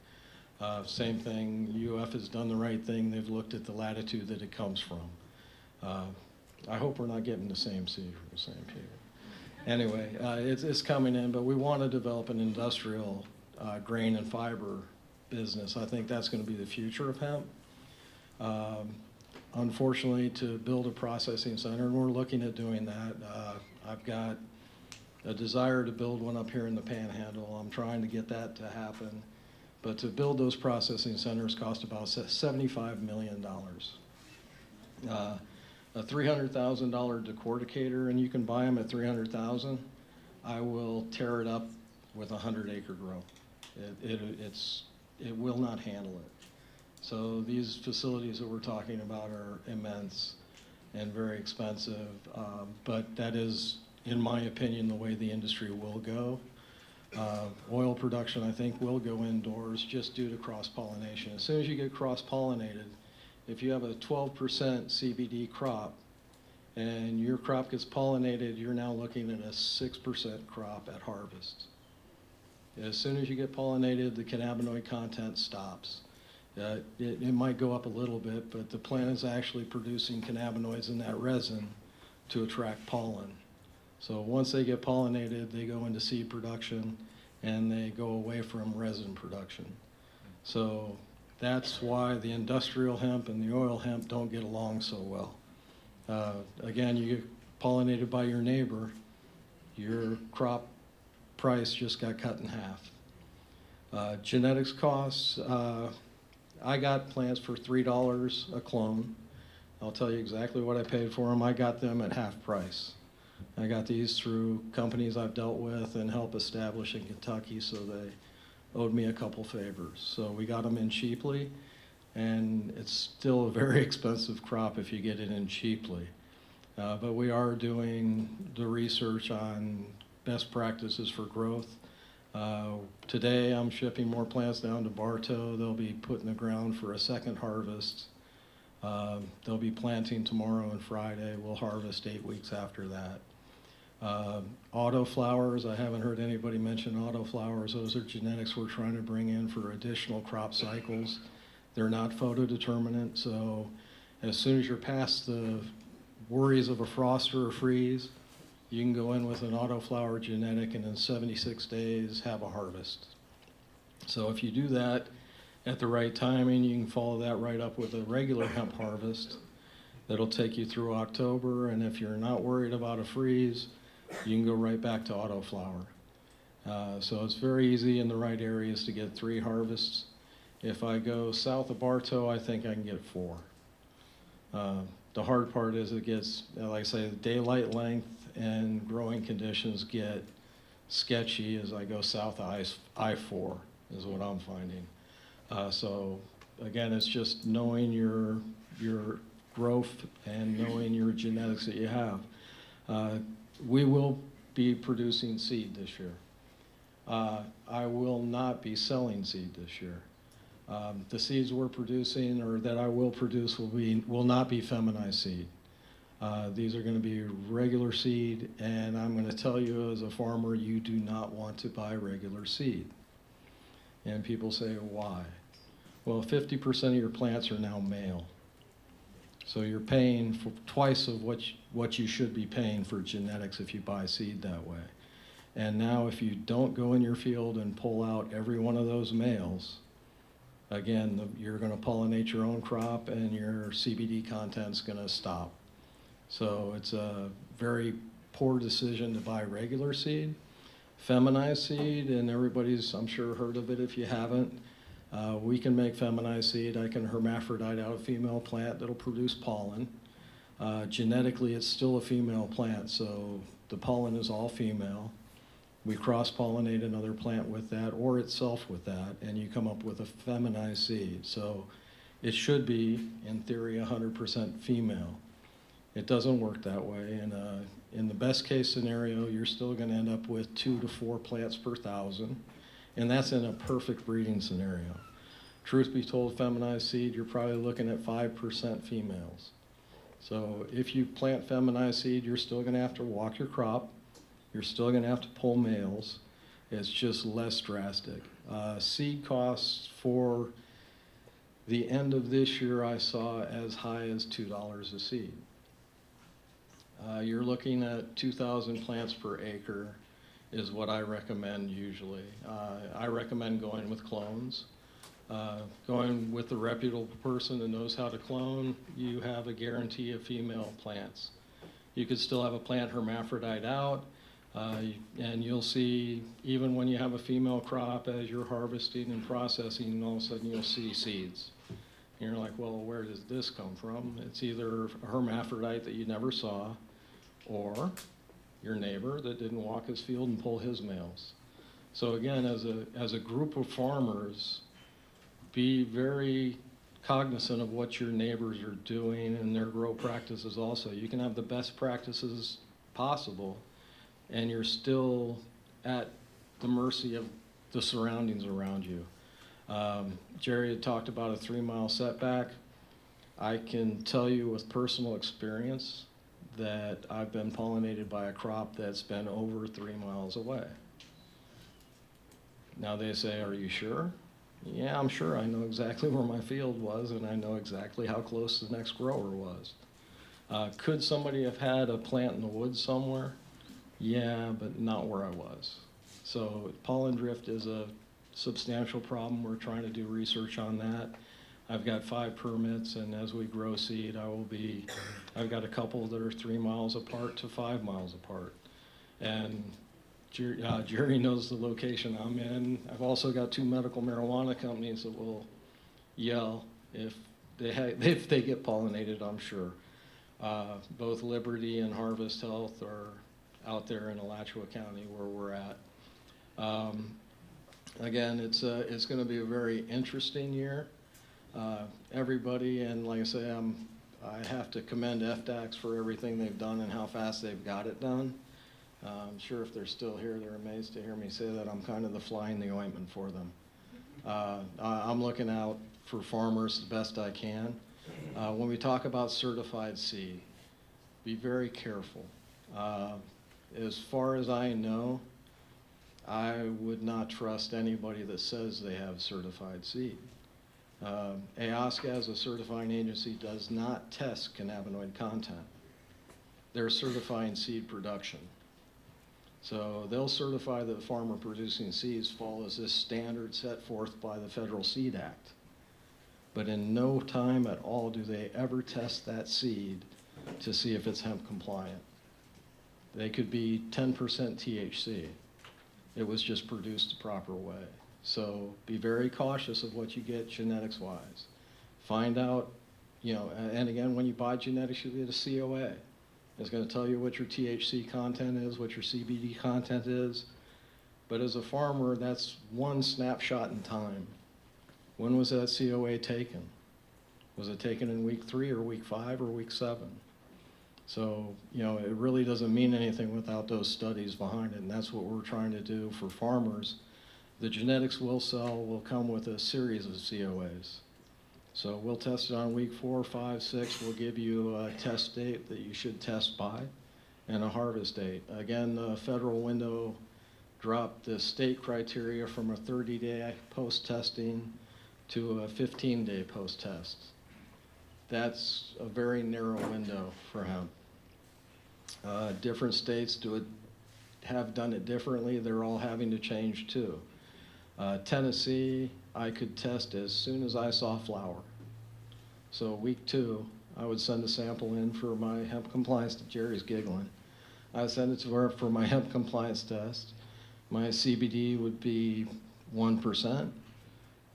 Same thing, UF has done the right thing. They've looked at the latitude that it comes from. I hope we're not getting the same seed from the same people. Anyway, it's coming in, but we want to develop an industrial grain and fiber business. I think that's going to be the future of hemp. Unfortunately, to build a processing center, and we're looking at doing that. I've got a desire to build one up here in the Panhandle. I'm trying to get that to happen. But to build those processing centers cost about $75 million. A $300,000 decorticator, and you can buy them at $300,000. I will tear it up with a 100-acre grow. It will not handle it. So these facilities that we're talking about are immense and very expensive, but that is, in my opinion, the way the industry will go. Oil production, I think, will go indoors just due to cross-pollination. As soon as you get cross-pollinated, if you have a 12% CBD crop and your crop gets pollinated, you're now looking at a 6% crop at harvest. As soon as you get pollinated, the cannabinoid content stops. It might go up a little bit, but the plant is actually producing cannabinoids in that resin to attract pollen. So once they get pollinated, they go into seed production and they go away from resin production. So that's why the industrial hemp and the oil hemp don't get along so well. Again, you get pollinated by your neighbor, your crop price just got cut in half. Genetics costs, I got plants for $3 a clone. I'll tell you exactly what I paid for them. I got them at half price. I got these through companies I've dealt with and helped establish in Kentucky, so they owed me a couple favors. So we got them in cheaply, and it's still a very expensive crop if you get it in cheaply. But we are doing the research on best practices for growth. Today I'm shipping more plants down to Bartow. They'll be put in the ground for a second harvest. They'll be planting tomorrow and Friday. We'll harvest 8 weeks after that. Autoflowers, I haven't heard anybody mention autoflowers. Those are genetics we're trying to bring in for additional crop cycles. They're not photodeterminant, so as soon as you're past the worries of a frost or a freeze, you can go in with an autoflower genetic and in 76 days have a harvest. So if you do that at the right timing, you can follow that right up with a regular hemp harvest that'll take you through October, and if you're not worried about a freeze, you can go right back to autoflower. So it's very easy in the right areas to get 3 harvests. If I go south of Bartow, I think I can get 4. The hard part is it gets, like I say, the daylight length and growing conditions get sketchy as I go south of I-4 is what I'm finding. So again, it's just knowing your growth and knowing your genetics that you have. We will be producing seed this year. I will not be selling seed this year. The seeds we're producing or that I will produce will not be feminized seed. These are going to be regular seed, and I'm going to tell you as a farmer, you do not want to buy regular seed. And people say, why? Well, 50% of your plants are now male. So you're paying for twice of what you should be paying for genetics if you buy seed that way. And now if you don't go in your field and pull out every one of those males, again, you're going to pollinate your own crop and your CBD content's going to stop. So it's a very poor decision to buy regular seed. Feminized seed, and everybody's, I'm sure, heard of it if you haven't. We can make feminized seed. I can hermaphrodite out a female plant that'll produce pollen. Genetically, it's still a female plant, so the pollen is all female. We cross-pollinate another plant with that or itself with that, and you come up with a feminized seed. So it should be, in theory, 100% female. It doesn't work that way, and in the best case scenario, you're still going to end up with 2 to 4 plants per 1,000, and that's in a perfect breeding scenario. Truth be told, feminized seed, you're probably looking at 5% females. So if you plant feminized seed, you're still going to have to walk your crop. You're still going to have to pull males. It's just less drastic. Seed costs for the end of this year I saw as high as $2 a seed. You're looking at 2,000 plants per acre is what I recommend usually. I recommend going with clones. Going with a reputable person that knows how to clone, you have a guarantee of female plants. You could still have a plant hermaphrodite out, and you'll see, even when you have a female crop, as you're harvesting and processing, all of a sudden you'll see seeds. And you're like, well, where does this come from? It's either a hermaphrodite that you never saw, or your neighbor that didn't walk his field and pull his males. So again, as a group of farmers, be very cognizant of what your neighbors are doing and their grow practices also. You can have the best practices possible, and you're still at the mercy of the surroundings around you. Jerry had talked about a 3-mile setback. I can tell you with personal experience that I've been pollinated by a crop that's been over 3 miles away. Now they say, are you sure? Yeah, I'm sure. I know exactly where my field was, and I know exactly how close the next grower was. Could somebody have had a plant in the woods somewhere? Yeah, but not where I was. So pollen drift is a substantial problem. We're trying to do research on that. I've got 5 permits, and as we grow seed, I've got a couple that are 3 miles apart to 5 miles apart. And Jerry knows the location I'm in. I've also got 2 medical marijuana companies that will yell if they get pollinated, I'm sure. Both Liberty and Harvest Health are out there in Alachua County where we're at. Again, it's going to be a very interesting year. Everybody, and like I say, I have to commend FDACS for everything they've done and how fast they've got it done. I'm sure if they're still here, they're amazed to hear me say that I'm kind of the fly in the ointment for them. I'm looking out for farmers the best I can. When we talk about certified seed, be very careful. As far as I know, I would not trust anybody that says they have certified seed. AOSCA, as a certifying agency, does not test cannabinoid content. They're certifying seed production. So they'll certify that the farmer producing seeds follows this standard set forth by the Federal Seed Act. But in no time at all do they ever test that seed to see if it's hemp compliant. They could be 10% THC. It was just produced the proper way. So be very cautious of what you get genetics-wise. Find out, and again, when you buy genetics, you get a COA. It's going to tell you what your THC content is, what your CBD content is. But as a farmer, that's one snapshot in time. When was that COA taken? Was it taken in week 3 or week 5 or week 7? So, it really doesn't mean anything without those studies behind it, and that's what we're trying to do for farmers. The genetics we'll sell will come with a series of COAs. So we'll test it on week 4, 5, 6. We'll give you a test date that you should test by and a harvest date. Again, the federal window dropped the state criteria from a 30-day post-testing to a 15-day post-test. That's a very narrow window for hemp. Different states have done it differently. They're all having to change too. Tennessee, I could test as soon as I saw flower. So week 2, I would send a sample in for my hemp compliance. Jerry's giggling. I would send it to her for my hemp compliance test. My CBD would be 1%.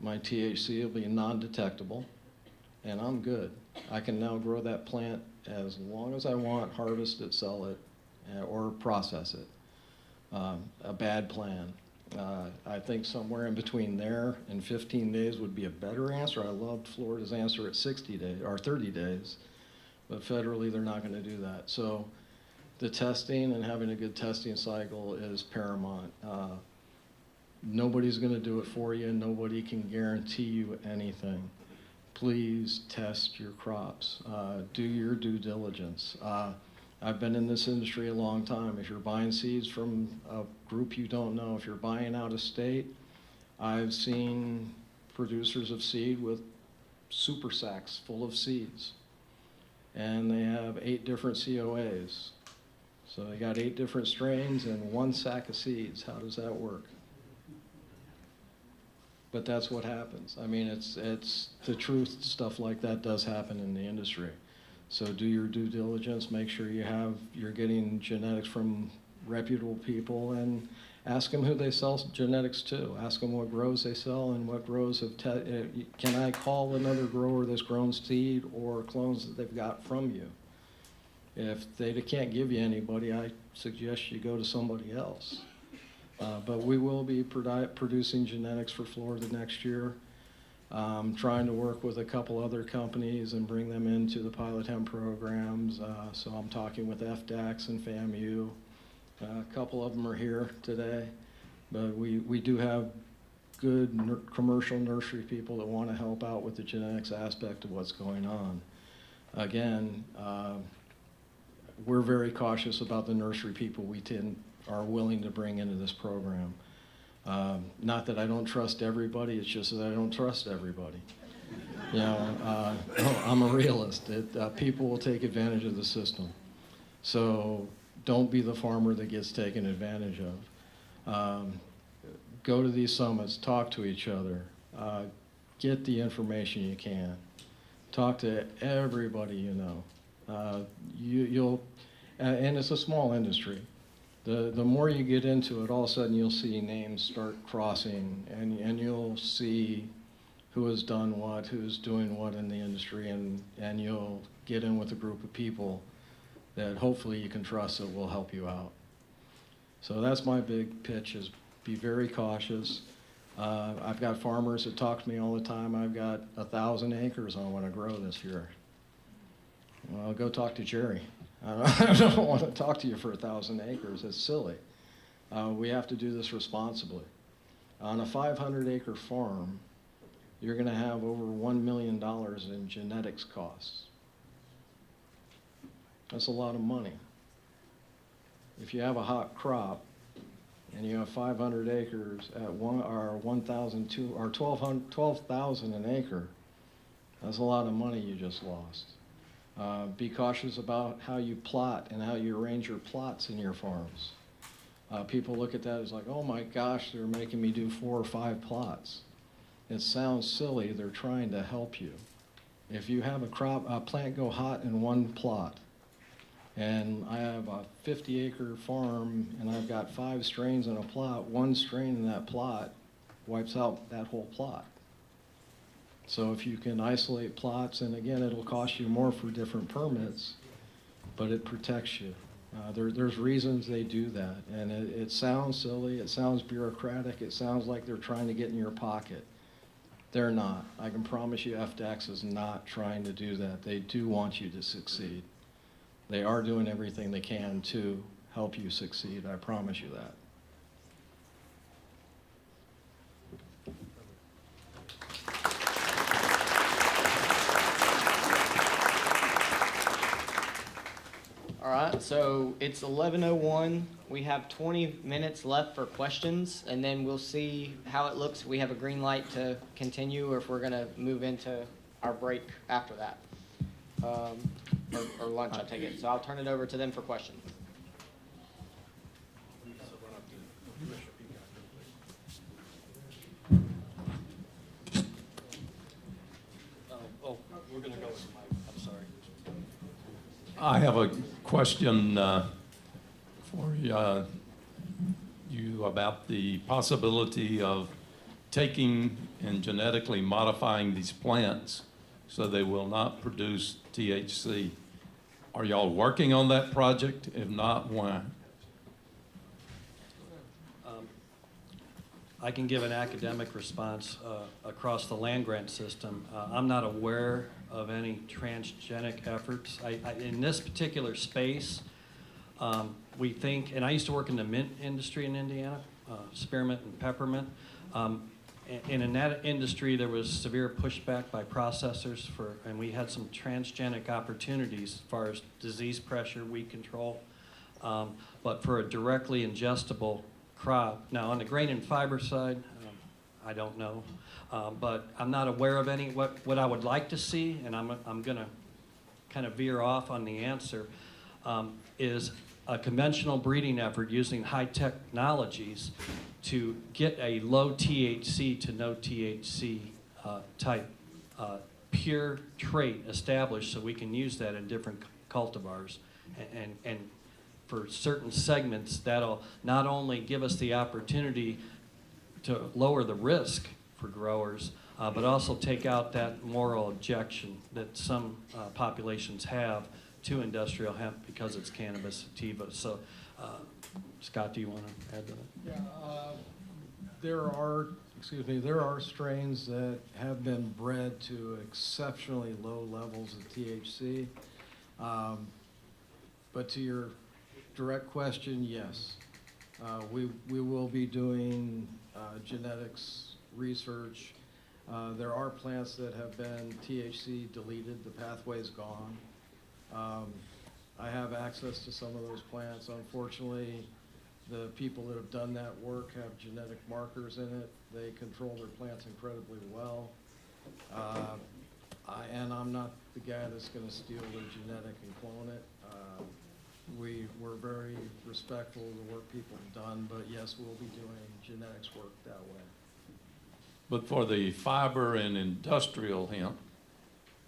My THC will be non-detectable, and I'm good. I can now grow that plant as long as I want, harvest it, sell it, or process it. A bad plan. I think somewhere in between there and 15 days would be a better answer. I loved Florida's answer at 60 days or 30 days, but federally they're not going to do that. So the testing and having a good testing cycle is paramount. Nobody's going to do it for you. Nobody can guarantee you anything. Please test your crops. Do your due diligence. I've been in this industry a long time. If you're buying seeds from a group you don't know, if you're buying out of state, I've seen producers of seed with super sacks full of seeds. And they have 8 different COAs. So they got 8 different strains and 1 sack of seeds. How does that work? But that's what happens. I mean, it's the truth. Stuff like that does happen in the industry. So do your due diligence, make sure you're getting genetics from reputable people, and ask them who they sell genetics to. Ask them what grows they sell and what grows can I call another grower that's grown seed or clones that they've got from you? If they can't give you anybody, I suggest you go to somebody else. But we will be producing genetics for Florida next year. Trying to work with a couple other companies and bring them into the pilot hemp programs. So I'm talking with FDAX and FAMU. A couple of them are here today, but we do have good commercial nursery people that want to help out with the genetics aspect of what's going on. Again, we're very cautious about the nursery people we are willing to bring into this program. Not that I don't trust everybody, it's just that I don't trust everybody. You know, I'm a realist. People will take advantage of the system. So don't be the farmer that gets taken advantage of. Go to these summits, talk to each other, get the information you can. Talk to everybody you know. You'll, and it's a small industry. The more you get into it, all of a sudden you'll see names start crossing, and you'll see who has done what, who's doing what in the industry, and you'll get in with a group of people that hopefully you can trust that will help you out. So that's my big pitch, is be very cautious. I've got farmers that talk to me all the time. I've got 1,000 acres I want to grow this year. Well, go talk to Jerry. I don't want to talk to you for 1,000 acres. It's silly. We have to do this responsibly. On a 500-acre farm, you're going to have over $1 million in genetics costs. That's a lot of money. If you have a hot crop and you have 500 acres at 12,000 an acre, that's a lot of money you just lost. Be cautious about how you plot and how you arrange your plots in your farms. People look at that as like, oh my gosh, they're making me do 4 or 5 plots. It sounds silly. They're trying to help you. If you have a plant go hot in one plot, and I have a 50-acre farm and I've got 5 strains in a plot, one strain in that plot wipes out that whole plot. So if you can isolate plots, and again, it'll cost you more for different permits, but it protects you. There's reasons they do that, and it sounds silly, it sounds bureaucratic, it sounds like they're trying to get in your pocket. They're not. I can promise you FDAX is not trying to do that. They do want you to succeed. They are doing everything they can to help you succeed, I promise you that. All right, so it's 11:01. We have 20 minutes left for questions, and then we'll see how it looks. We have a green light to continue, or if we're going to move into our break after that, or lunch, I take it. So I'll turn it over to them for questions. We're going to go with Mike. I'm sorry. I have a question for you about the possibility of taking and genetically modifying these plants so they will not produce THC. Are y'all working on that project? If not, why? I can give an academic response across the land grant system. I'm not aware of any transgenic efforts. In this particular space, we think, and I used to work in the mint industry in Indiana, spearmint and peppermint. And in that industry, there was severe pushback by processors and we had some transgenic opportunities as far as disease pressure, weed control. But for a directly ingestible crop. Now, on the grain and fiber side, I don't know, but I'm not aware of any. What I would like to see, and I'm going to kind of veer off on the answer, is a conventional breeding effort using high technologies to get a low THC to no THC type pure trait established, so we can use that in different cultivars, and for certain segments, that'll not only give us the opportunity to lower the risk for growers, but also take out that moral objection that some populations have to industrial hemp because it's cannabis sativa. So, Scott, do you want to add to that? Yeah, there are excuse me, there are strains that have been bred to exceptionally low levels of THC. But to your direct question, yes. We will be doing genetics research. There are plants that have been THC deleted, the pathway's gone. I have access to some of those plants. Unfortunately, the people that have done that work have genetic markers in it. They control their plants incredibly well. And I'm not the guy that's gonna steal their genetic and clone it. We're very respectful of the work people have done, but yes, we'll be doing genetics work that way. But for the fiber and industrial hemp,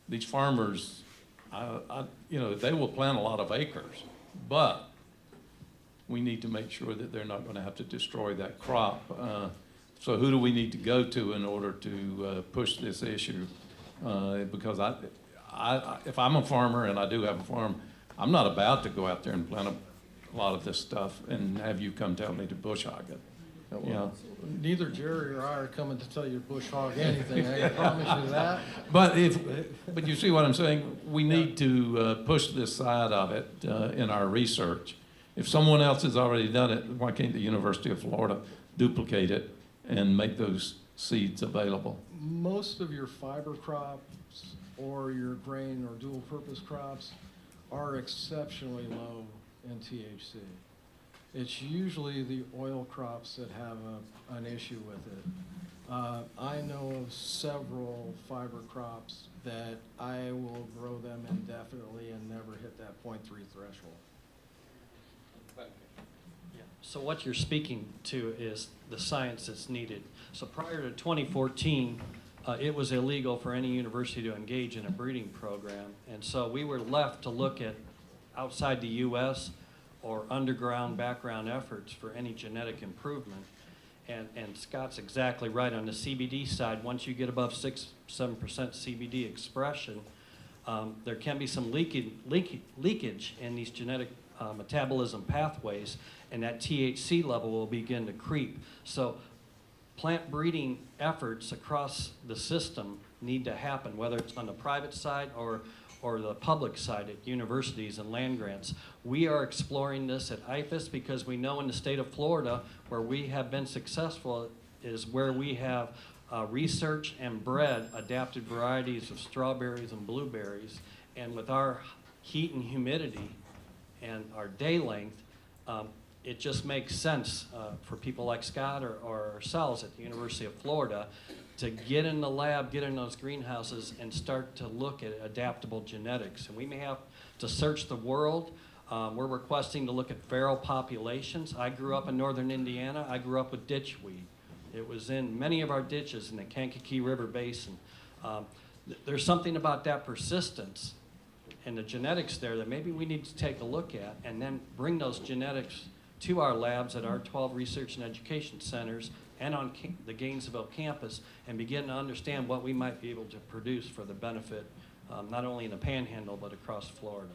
these farmers, they will plant a lot of acres, but we need to make sure that they're not gonna have to destroy that crop. So who do we need to go to in order to push this issue? Because if I'm a farmer, and I do have a farm, I'm not about to go out there and plant a lot of this stuff and have you come tell me to bush hog it. You know? Neither Jerry or I are coming to tell you to bush hog anything, I promise you that. But you see what I'm saying? We need to push this side of it in our research. If someone else has already done it, why can't the University of Florida duplicate it and make those seeds available? Most of your fiber crops or your grain or dual purpose crops are exceptionally low in THC. It's usually the oil crops that have an issue with it. I know of several fiber crops that I will grow them indefinitely and never hit that 0.3 threshold. Yeah. So what you're speaking to is the science that's needed. So prior to 2014, it was illegal for any university to engage in a breeding program. And so we were left to look at outside the U.S. or underground background efforts for any genetic improvement. And Scott's exactly right. On the CBD side, once you get above 6-7% CBD expression, there can be some leakage in these genetic metabolism pathways, and that THC level will begin to creep. So plant breeding efforts across the system need to happen, whether it's on the private side or the public side at universities and land grants. We are exploring this at IFAS because we know in the state of Florida, where we have been successful, is where we have researched and bred adapted varieties of strawberries and blueberries. And with our heat and humidity and our day length, it just makes sense for people like Scott or ourselves at the University of Florida to get in the lab, get in those greenhouses, and start to look at adaptable genetics. And we may have to search the world. We're requesting to look at feral populations. I grew up in northern Indiana. I grew up with ditchweed. It was in many of our ditches in the Kankakee River Basin. There's something about that persistence and the genetics there that maybe we need to take a look at and then bring those genetics to our labs at our 12 research and education centers and on the Gainesville campus and begin to understand what we might be able to produce for the benefit not only in the Panhandle but across Florida.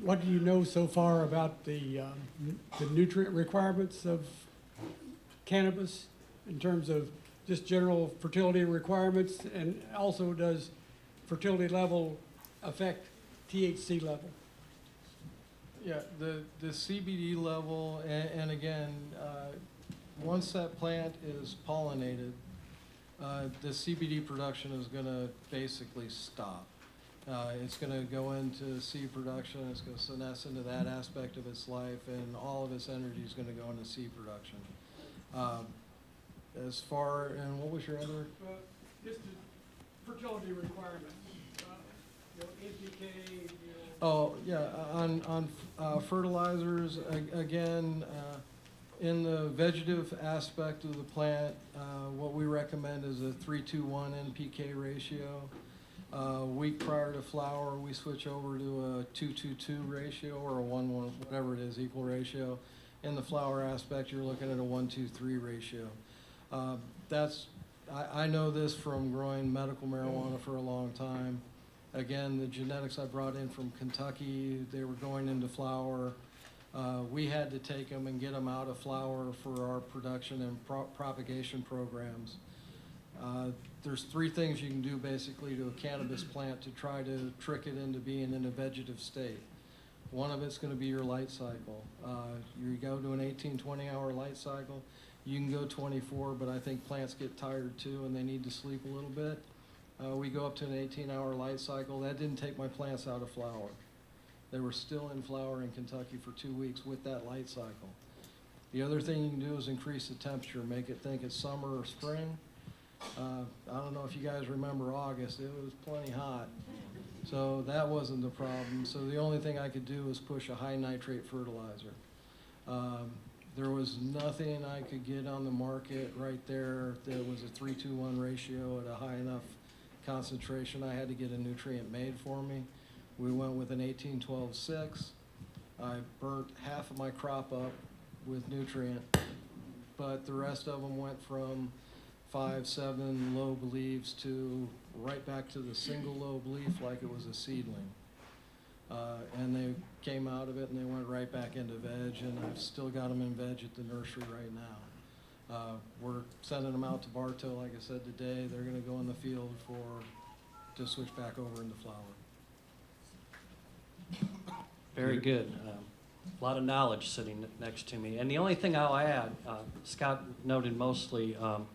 What do you know so far about the nutrient requirements of cannabis in terms of just general fertility requirements, and also does fertility level affect THC level? Yeah, the CBD level, and again, once that plant is pollinated, the CBD production is gonna basically stop. It's gonna go into seed production, it's gonna senesce into that aspect of its life, and all of its energy is gonna go into seed production. As far, and what was your other? Just the fertility requirements, NPK, Oh, yeah, on fertilizers, again, in the vegetative aspect of the plant, what we recommend is a 3-2-1 NPK ratio. Week prior to flower, we switch over to a 2-2-2 ratio or a 1-1, whatever it is, equal ratio. In the flower aspect, you're looking at a 1-2-3 ratio. I know this from growing medical marijuana for a long time. Again, the genetics I brought in from Kentucky, they were going into flower. We had to take them and get them out of flower for our production and propagation programs. There's three things you can do basically to a cannabis plant to try to trick it into being in a vegetative state. One of it's going to be your light cycle. You go to an 18, 20-hour light cycle. You can go 24, but I think plants get tired too and they need to sleep a little bit. We go up to an 18-hour light cycle. That didn't take my plants out of flower. They were still in flower in Kentucky for 2 weeks with that light cycle. The other thing you can do is increase the temperature, make it think it's summer or spring. I don't know if you guys remember August, it was plenty hot. So that wasn't the problem. So the only thing I could do was push a high nitrate fertilizer. There was nothing I could get on the market right there that was a 3-to-1 ratio at a high enough concentration. I had to get a nutrient made for me. We went with an 18-12-6. I burnt half of my crop up with nutrient, but the rest of them went from 5-7 lobe leaves to right back to the single lobe leaf like it was a seedling. And they came out of it and they went right back into veg, and I've still got them in veg at the nursery right now. We're sending them out to Bartow, like I said today. They're gonna go in the field to switch back over into flower. Very good. A lot of knowledge sitting next to me. And the only thing I'll add, Scott noted mostly on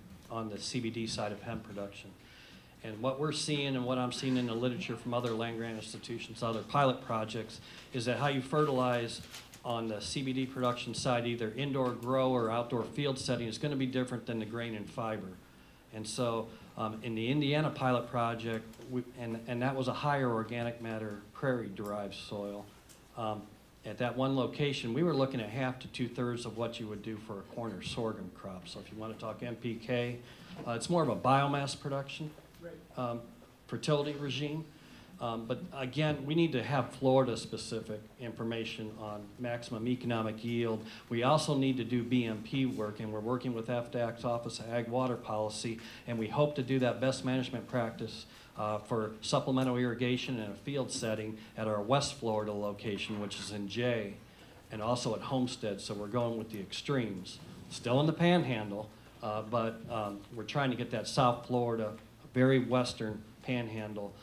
the CBD side of hemp production. And what we're seeing and what I'm seeing in the literature from other land-grant institutions, other pilot projects, is that how you fertilize on the CBD production side, either indoor grow or outdoor field setting, is going to be different than the grain and fiber. And so in the Indiana pilot project, and that was a higher organic matter prairie-derived soil, at that one location, we were looking at half to 2/3 of what you would do for a corn or sorghum crop. So if you want to talk NPK, it's more of a biomass production fertility regime. But again, we need to have Florida-specific information on maximum economic yield. We also need to do BMP work, and we're working with FDAC's Office of Ag Water Policy, and we hope to do that best management practice for supplemental irrigation in a field setting at our West Florida location, which is in Jay, and also at Homestead. So we're going with the extremes. Still in the Panhandle, but we're trying to get that South Florida, very western Panhandle.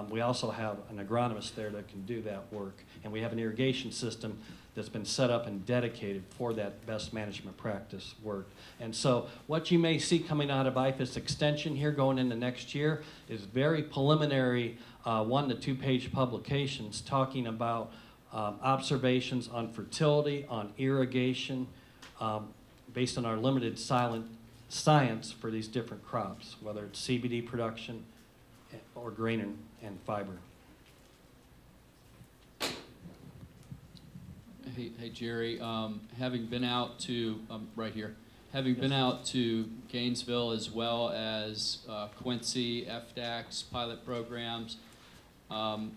We also have an agronomist there that can do that work, and we have an irrigation system that's been set up and dedicated for that best management practice work. And so what you may see coming out of IFAS Extension here going into next year is very preliminary 1 to 2 page publications talking about observations on fertility, on irrigation, based on our limited science for these different crops, whether it's CBD production or grain and fiber. Hey Jerry, having been out to, right here, having been out to Gainesville as well as Quincy, FDAC's pilot programs, I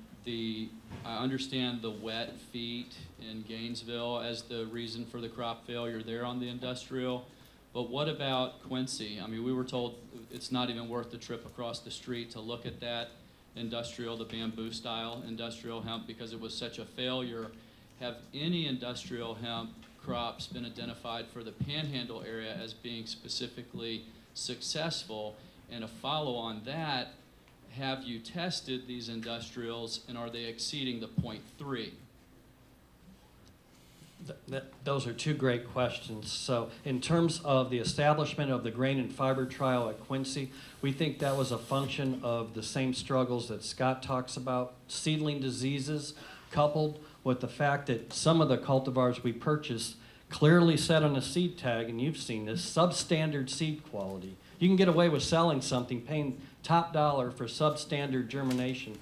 understand the wet feet in Gainesville as the reason for the crop failure there on the industrial, but what about Quincy? I mean, we were told it's not even worth the trip across the street to look at that industrial, the bamboo style industrial hemp, because it was such a failure. Have any industrial hemp crops been identified for the Panhandle area as being specifically successful? And a follow on that, have you tested these industrials and are they exceeding the 0.3? Those are two great questions. So in terms of the establishment of the grain and fiber trial at Quincy, we think that was a function of the same struggles that Scott talks about, seedling diseases coupled with the fact that some of the cultivars we purchased clearly said on a seed tag, and you've seen this, substandard seed quality. You can get away with selling something, paying top dollar for substandard germination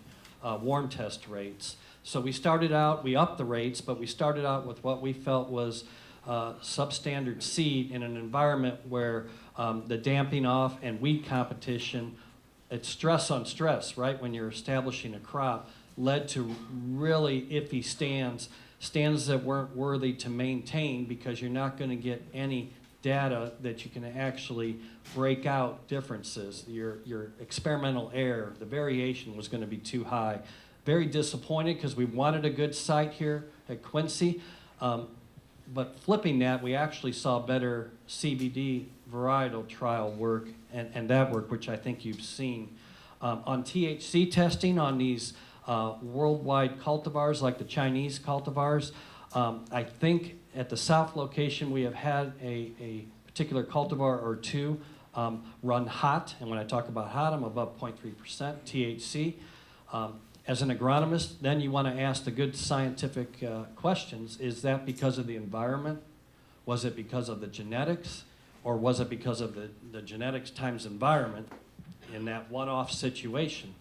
worm test rates. So we started out, we upped the rates, but we started out with what we felt was substandard seed in an environment where the damping off and weed competition, it's stress on stress, right, when you're establishing a crop, led to really iffy stands that weren't worthy to maintain because you're not going to get any data that you can actually break out differences. Your experimental error, the variation was going to be too high. Very disappointed because we wanted a good site here at Quincy. but flipping that, we actually saw better CBD varietal trial work and that work, which I think you've seen. On THC testing on these worldwide cultivars like the Chinese cultivars, I think at the south location we have had a particular cultivar or two run hot, and when I talk about hot, I'm above 0.3% THC. As an agronomist, then you want to ask the good scientific questions. Is that because of the environment? Was it because of the genetics? Or was it because of the genetics times environment in that one-off situation?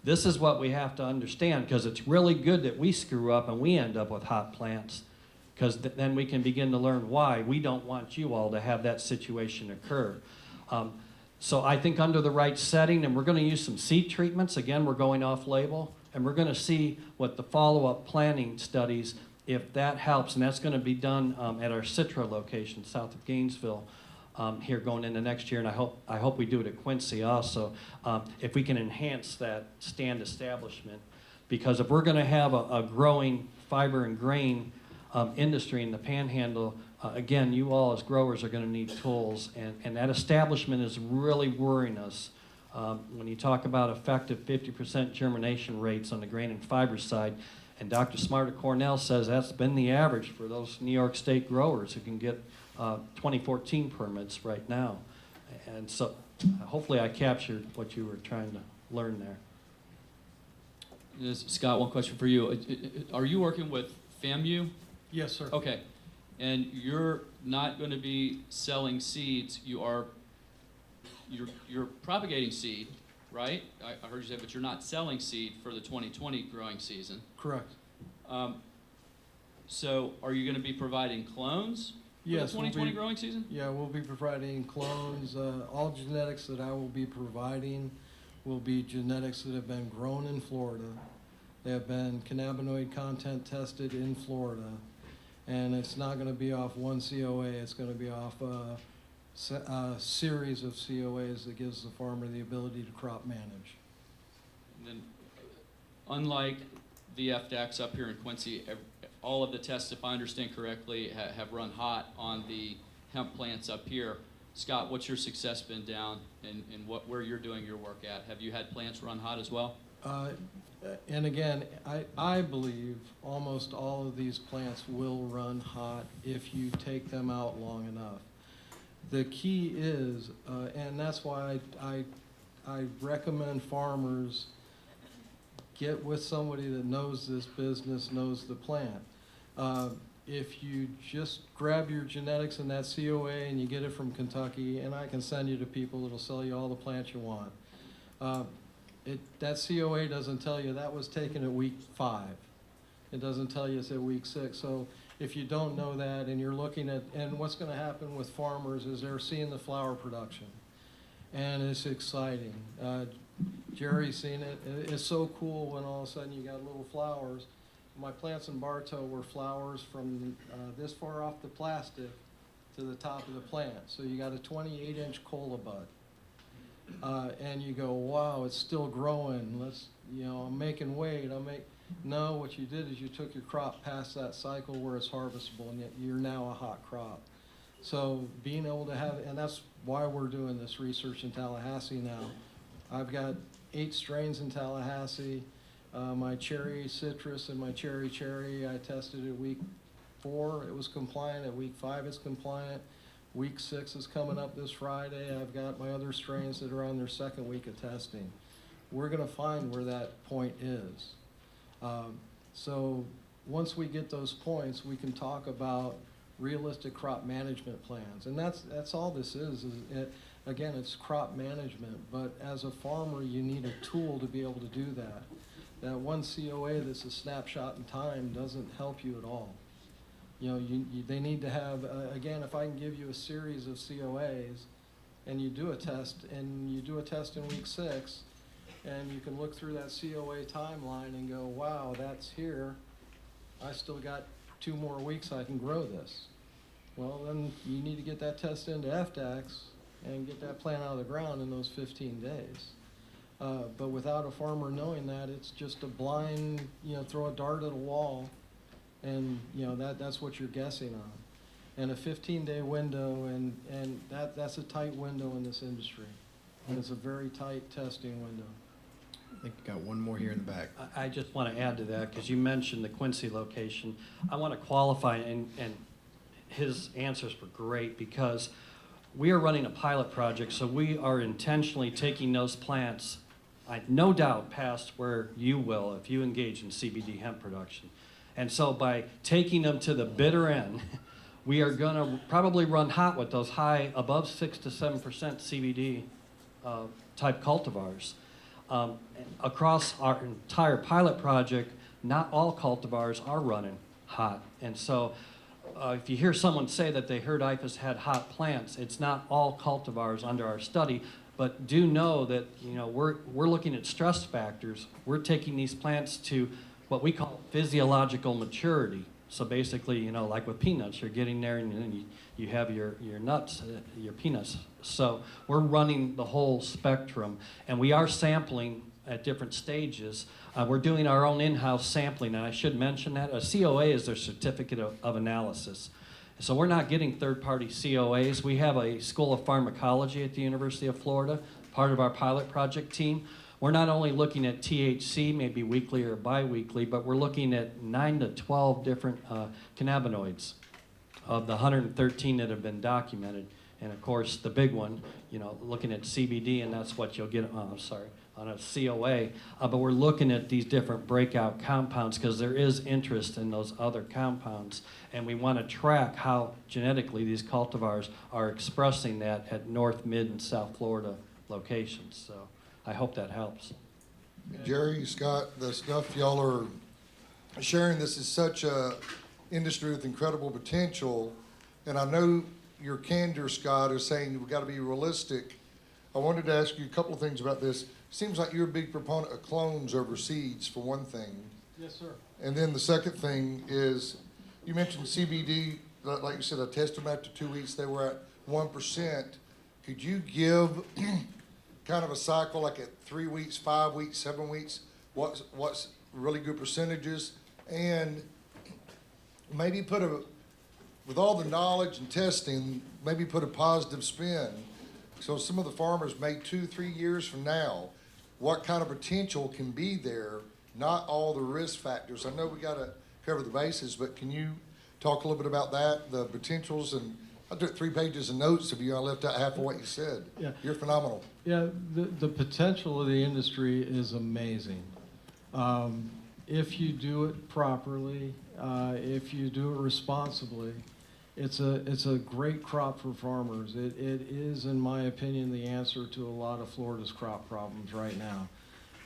This is what we have to understand, because it's really good that we screw up and we end up with hot plants, because then we can begin to learn why we don't want you all to have that situation occur. So I think under the right setting, and we're going to use some seed treatments. Again, we're going off-label, and we're going to see what the follow-up planning studies, if that helps, and that's going to be done at our Citra location south of Gainesville here going into next year, and I hope we do it at Quincy also, if we can enhance that stand establishment. Because if we're going to have a growing fiber and grain industry in the Panhandle, again, you all as growers are going to need tools, and that establishment is really worrying us. When you talk about effective 50% germination rates on the grain and fiber side, and Dr. Smart at Cornell says that's been the average for those New York State growers who can get 2014 permits right now. And so hopefully I captured what you were trying to learn there. Scott, one question for you. Are you working with FAMU? Yes, sir. Okay. And you're not going to be selling seeds. You're propagating seed, right? I heard you say, but you're not selling seed for the 2020 growing season. Correct. So are you going to be providing clones for Yes, the 2020 growing season? Yeah, we'll be providing clones. All genetics that I will be providing will be genetics that have been grown in Florida. They have been cannabinoid content tested in Florida. And it's not going to be off one COA, it's going to be off a series of COAs that gives the farmer the ability to crop manage. And then, unlike the FDACs up here in Quincy, all of the tests, if I understand correctly, have run hot on the hemp plants up here. Scott, what's your success been down in where you're doing your work at? Have you had plants run hot as well? And again, I believe almost all of these plants will run hot if you take them out long enough. The key is, and that's why I recommend farmers get with somebody that knows this business, knows the plant. If you just grab your genetics in that COA and you get it from Kentucky, and I can send you to people that'll sell you all the plants you want. That COA doesn't tell you that was taken at week 5. It doesn't tell you it's at week 6. So if you don't know that and you're looking at, and what's going to happen with farmers is they're seeing the flower production. And it's exciting. Jerry's seen it. It's so cool when all of a sudden you got little flowers. My plants in Bartow were flowers from this far off the plastic to the top of the plant. So you got a 28-inch cola bud. And you go, wow, it's still growing. I'm making weight. No, what you did is you took your crop past that cycle where it's harvestable, and yet you're now a hot crop. So being able to have, and that's why we're doing this research in Tallahassee now. I've got 8 strains in Tallahassee. My cherry citrus and my cherry, I tested at week 4. It was compliant. At week 5, it's compliant. Week 6 is coming up this Friday. I've got my other strains that are on their 2nd week of testing. We're going to find where that point is. So once we get those points, we can talk about realistic crop management plans. And that's all this is again, it's crop management. But as a farmer, you need a tool to be able to do that. That one COA that's a snapshot in time doesn't help you at all. They need to have, again, if I can give you a series of COAs and you do a test, and you do a test in week 6, and you can look through that COA timeline and go, wow, that's here. I still got 2 more weeks I can grow this. Well, then you need to get that test into FDACs and get that plant out of the ground in those 15 days. But without a farmer knowing that, it's just a blind, throw a dart at a wall And, you know, that's what you're guessing on. And a 15-day window, and that's a tight window in this industry. And it's a very tight testing window. I think we got one more here in the back. I just want to add to that, because you mentioned the Quincy location. I want to qualify, and his answers were great, because we are running a pilot project, so we are intentionally taking those plants, no doubt, past where you will if you engage in CBD hemp production. And so by taking them to the bitter end, we are going to probably run hot with those high, above 6 to 7% CBD type cultivars. Across our entire pilot project, not all cultivars are running hot. And so if you hear someone say that they heard IFAS had hot plants, it's not all cultivars under our study, but do know that, you know, we're looking at stress factors. We're taking these plants to what we call physiological maturity. So basically, you know, like with peanuts, you're getting there and then you have your nuts, your peanuts. So we're running the whole spectrum, and we are sampling at different stages. We're doing our own in-house sampling, and I should mention that. A COA is their certificate of analysis. So we're not getting third-party COAs. We have a School of Pharmacology at the University of Florida, part of our pilot project team. We're not only looking at THC, maybe weekly or biweekly, but we're looking at 9 to 12 different cannabinoids of the 113 that have been documented. And of course, the big one, you know, looking at CBD, and that's what you'll get, on a COA. But we're looking at these different breakout compounds because there is interest in those other compounds. And we want to track how genetically these cultivars are expressing that at North, Mid, and South Florida locations. So I hope that helps. Jerry, Scott, the stuff y'all are sharing, this is such a industry with incredible potential. And I know your candor, Scott, is saying we've got to be realistic. I wanted to ask you a couple of things about this. Seems like you're a big proponent of clones over seeds, for one thing. Yes, sir. And then the second thing is, you mentioned CBD, like you said, I tested them after 2 weeks, they were at 1%. Could you give kind of a cycle, like at 3 weeks, 5 weeks, 7 weeks, what's really good percentages? And maybe with all the knowledge and testing, maybe put a positive spin. So some of the farmers may 2-3 years from now, what kind of potential can be there, not all the risk factors. I know we got to cover the bases, but can you talk a little bit about that, the potentials? And I took 3 pages of notes of you. I left out half of what you said. Yeah. You're phenomenal. Yeah, the potential of the industry is amazing. If you do it properly, if you do it responsibly, it's a great crop for farmers. It is, in my opinion, the answer to a lot of Florida's crop problems right now.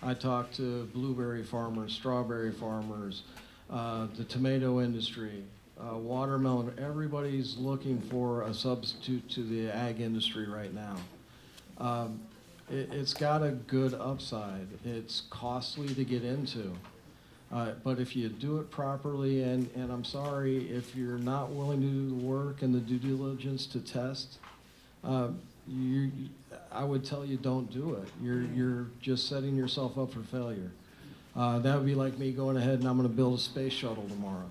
I talk to blueberry farmers, strawberry farmers, the tomato industry, watermelon. Everybody's looking for a substitute to the ag industry right now. It's got a good upside. It's costly to get into. But if you do it properly, and I'm sorry, if you're not willing to do the work and the due diligence to test, I would tell you don't do it. You're just setting yourself up for failure. That would be like me going ahead and I'm going to build a space shuttle tomorrow.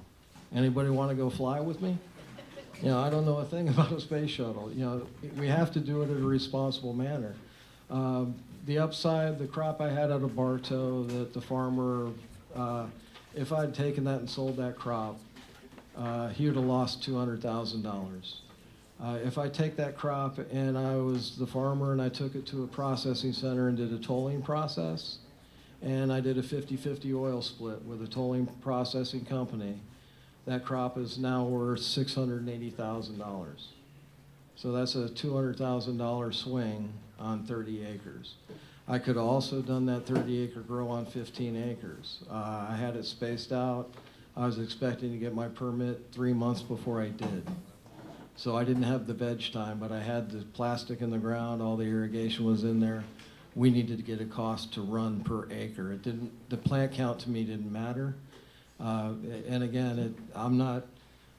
Anybody want to go fly with me? You know, I don't know a thing about a space shuttle. You know, we have to do it in a responsible manner. The upside, the crop I had out of Bartow, that the farmer, if I'd taken that and sold that crop, he would have lost $200,000. If I take that crop and I was the farmer and I took it to a processing center and did a tolling process, and I did a 50-50 oil split with a tolling processing company, that crop is now worth $680,000. So that's a $200,000 swing on 30 acres. I could have also done that 30-acre grow on 15 acres. I had it spaced out. I was expecting to get my permit 3 months before I did. So I didn't have the veg time, but I had the plastic in the ground, all the irrigation was in there. We needed to get a cost to run per acre. The plant count to me didn't matter. And again, I'm not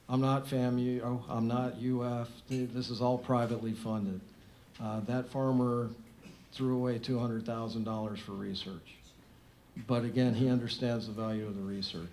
FAMU, I'm not UF. This is all privately funded. That farmer threw away $200,000 for research. But again, he understands the value of the research.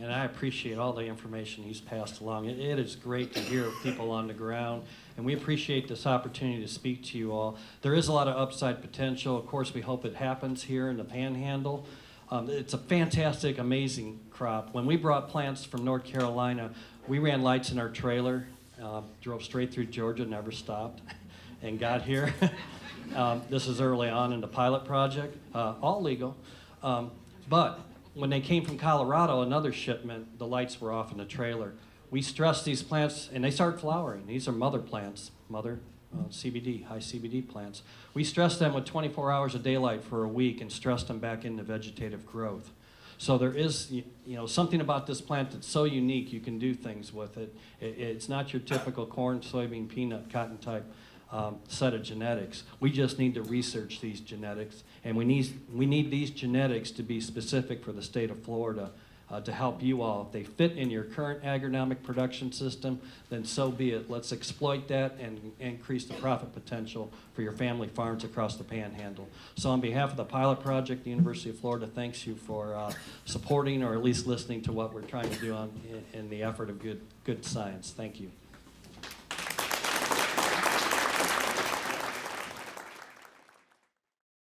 and I appreciate all the information he's passed along. It is great to hear people on the ground, and we appreciate this opportunity to speak to you all. There is a lot of upside potential. Of course, we hope it happens here in the Panhandle. It's a fantastic, amazing crop. When we brought plants from North Carolina, we ran lights in our trailer, drove straight through Georgia, never stopped, and got here. This is early on in the pilot project, all legal. But when they came from Colorado, another shipment, the lights were off in the trailer. We stressed these plants, and they started flowering. These are mother plants, CBD, high CBD plants. We stressed them with 24 hours of daylight for a week and stressed them back into vegetative growth. So there is, something about this plant that's so unique. You can do things with it. It's not your typical corn, soybean, peanut, cotton type set of genetics. We just need to research these genetics, and we need these genetics to be specific for the state of Florida to help you all. If they fit in your current agronomic production system, then so be it. Let's exploit that and increase the profit potential for your family farms across the Panhandle. So on behalf of the pilot project, the University of Florida thanks you for supporting or at least listening to what we're trying to do in the effort of good science. Thank you.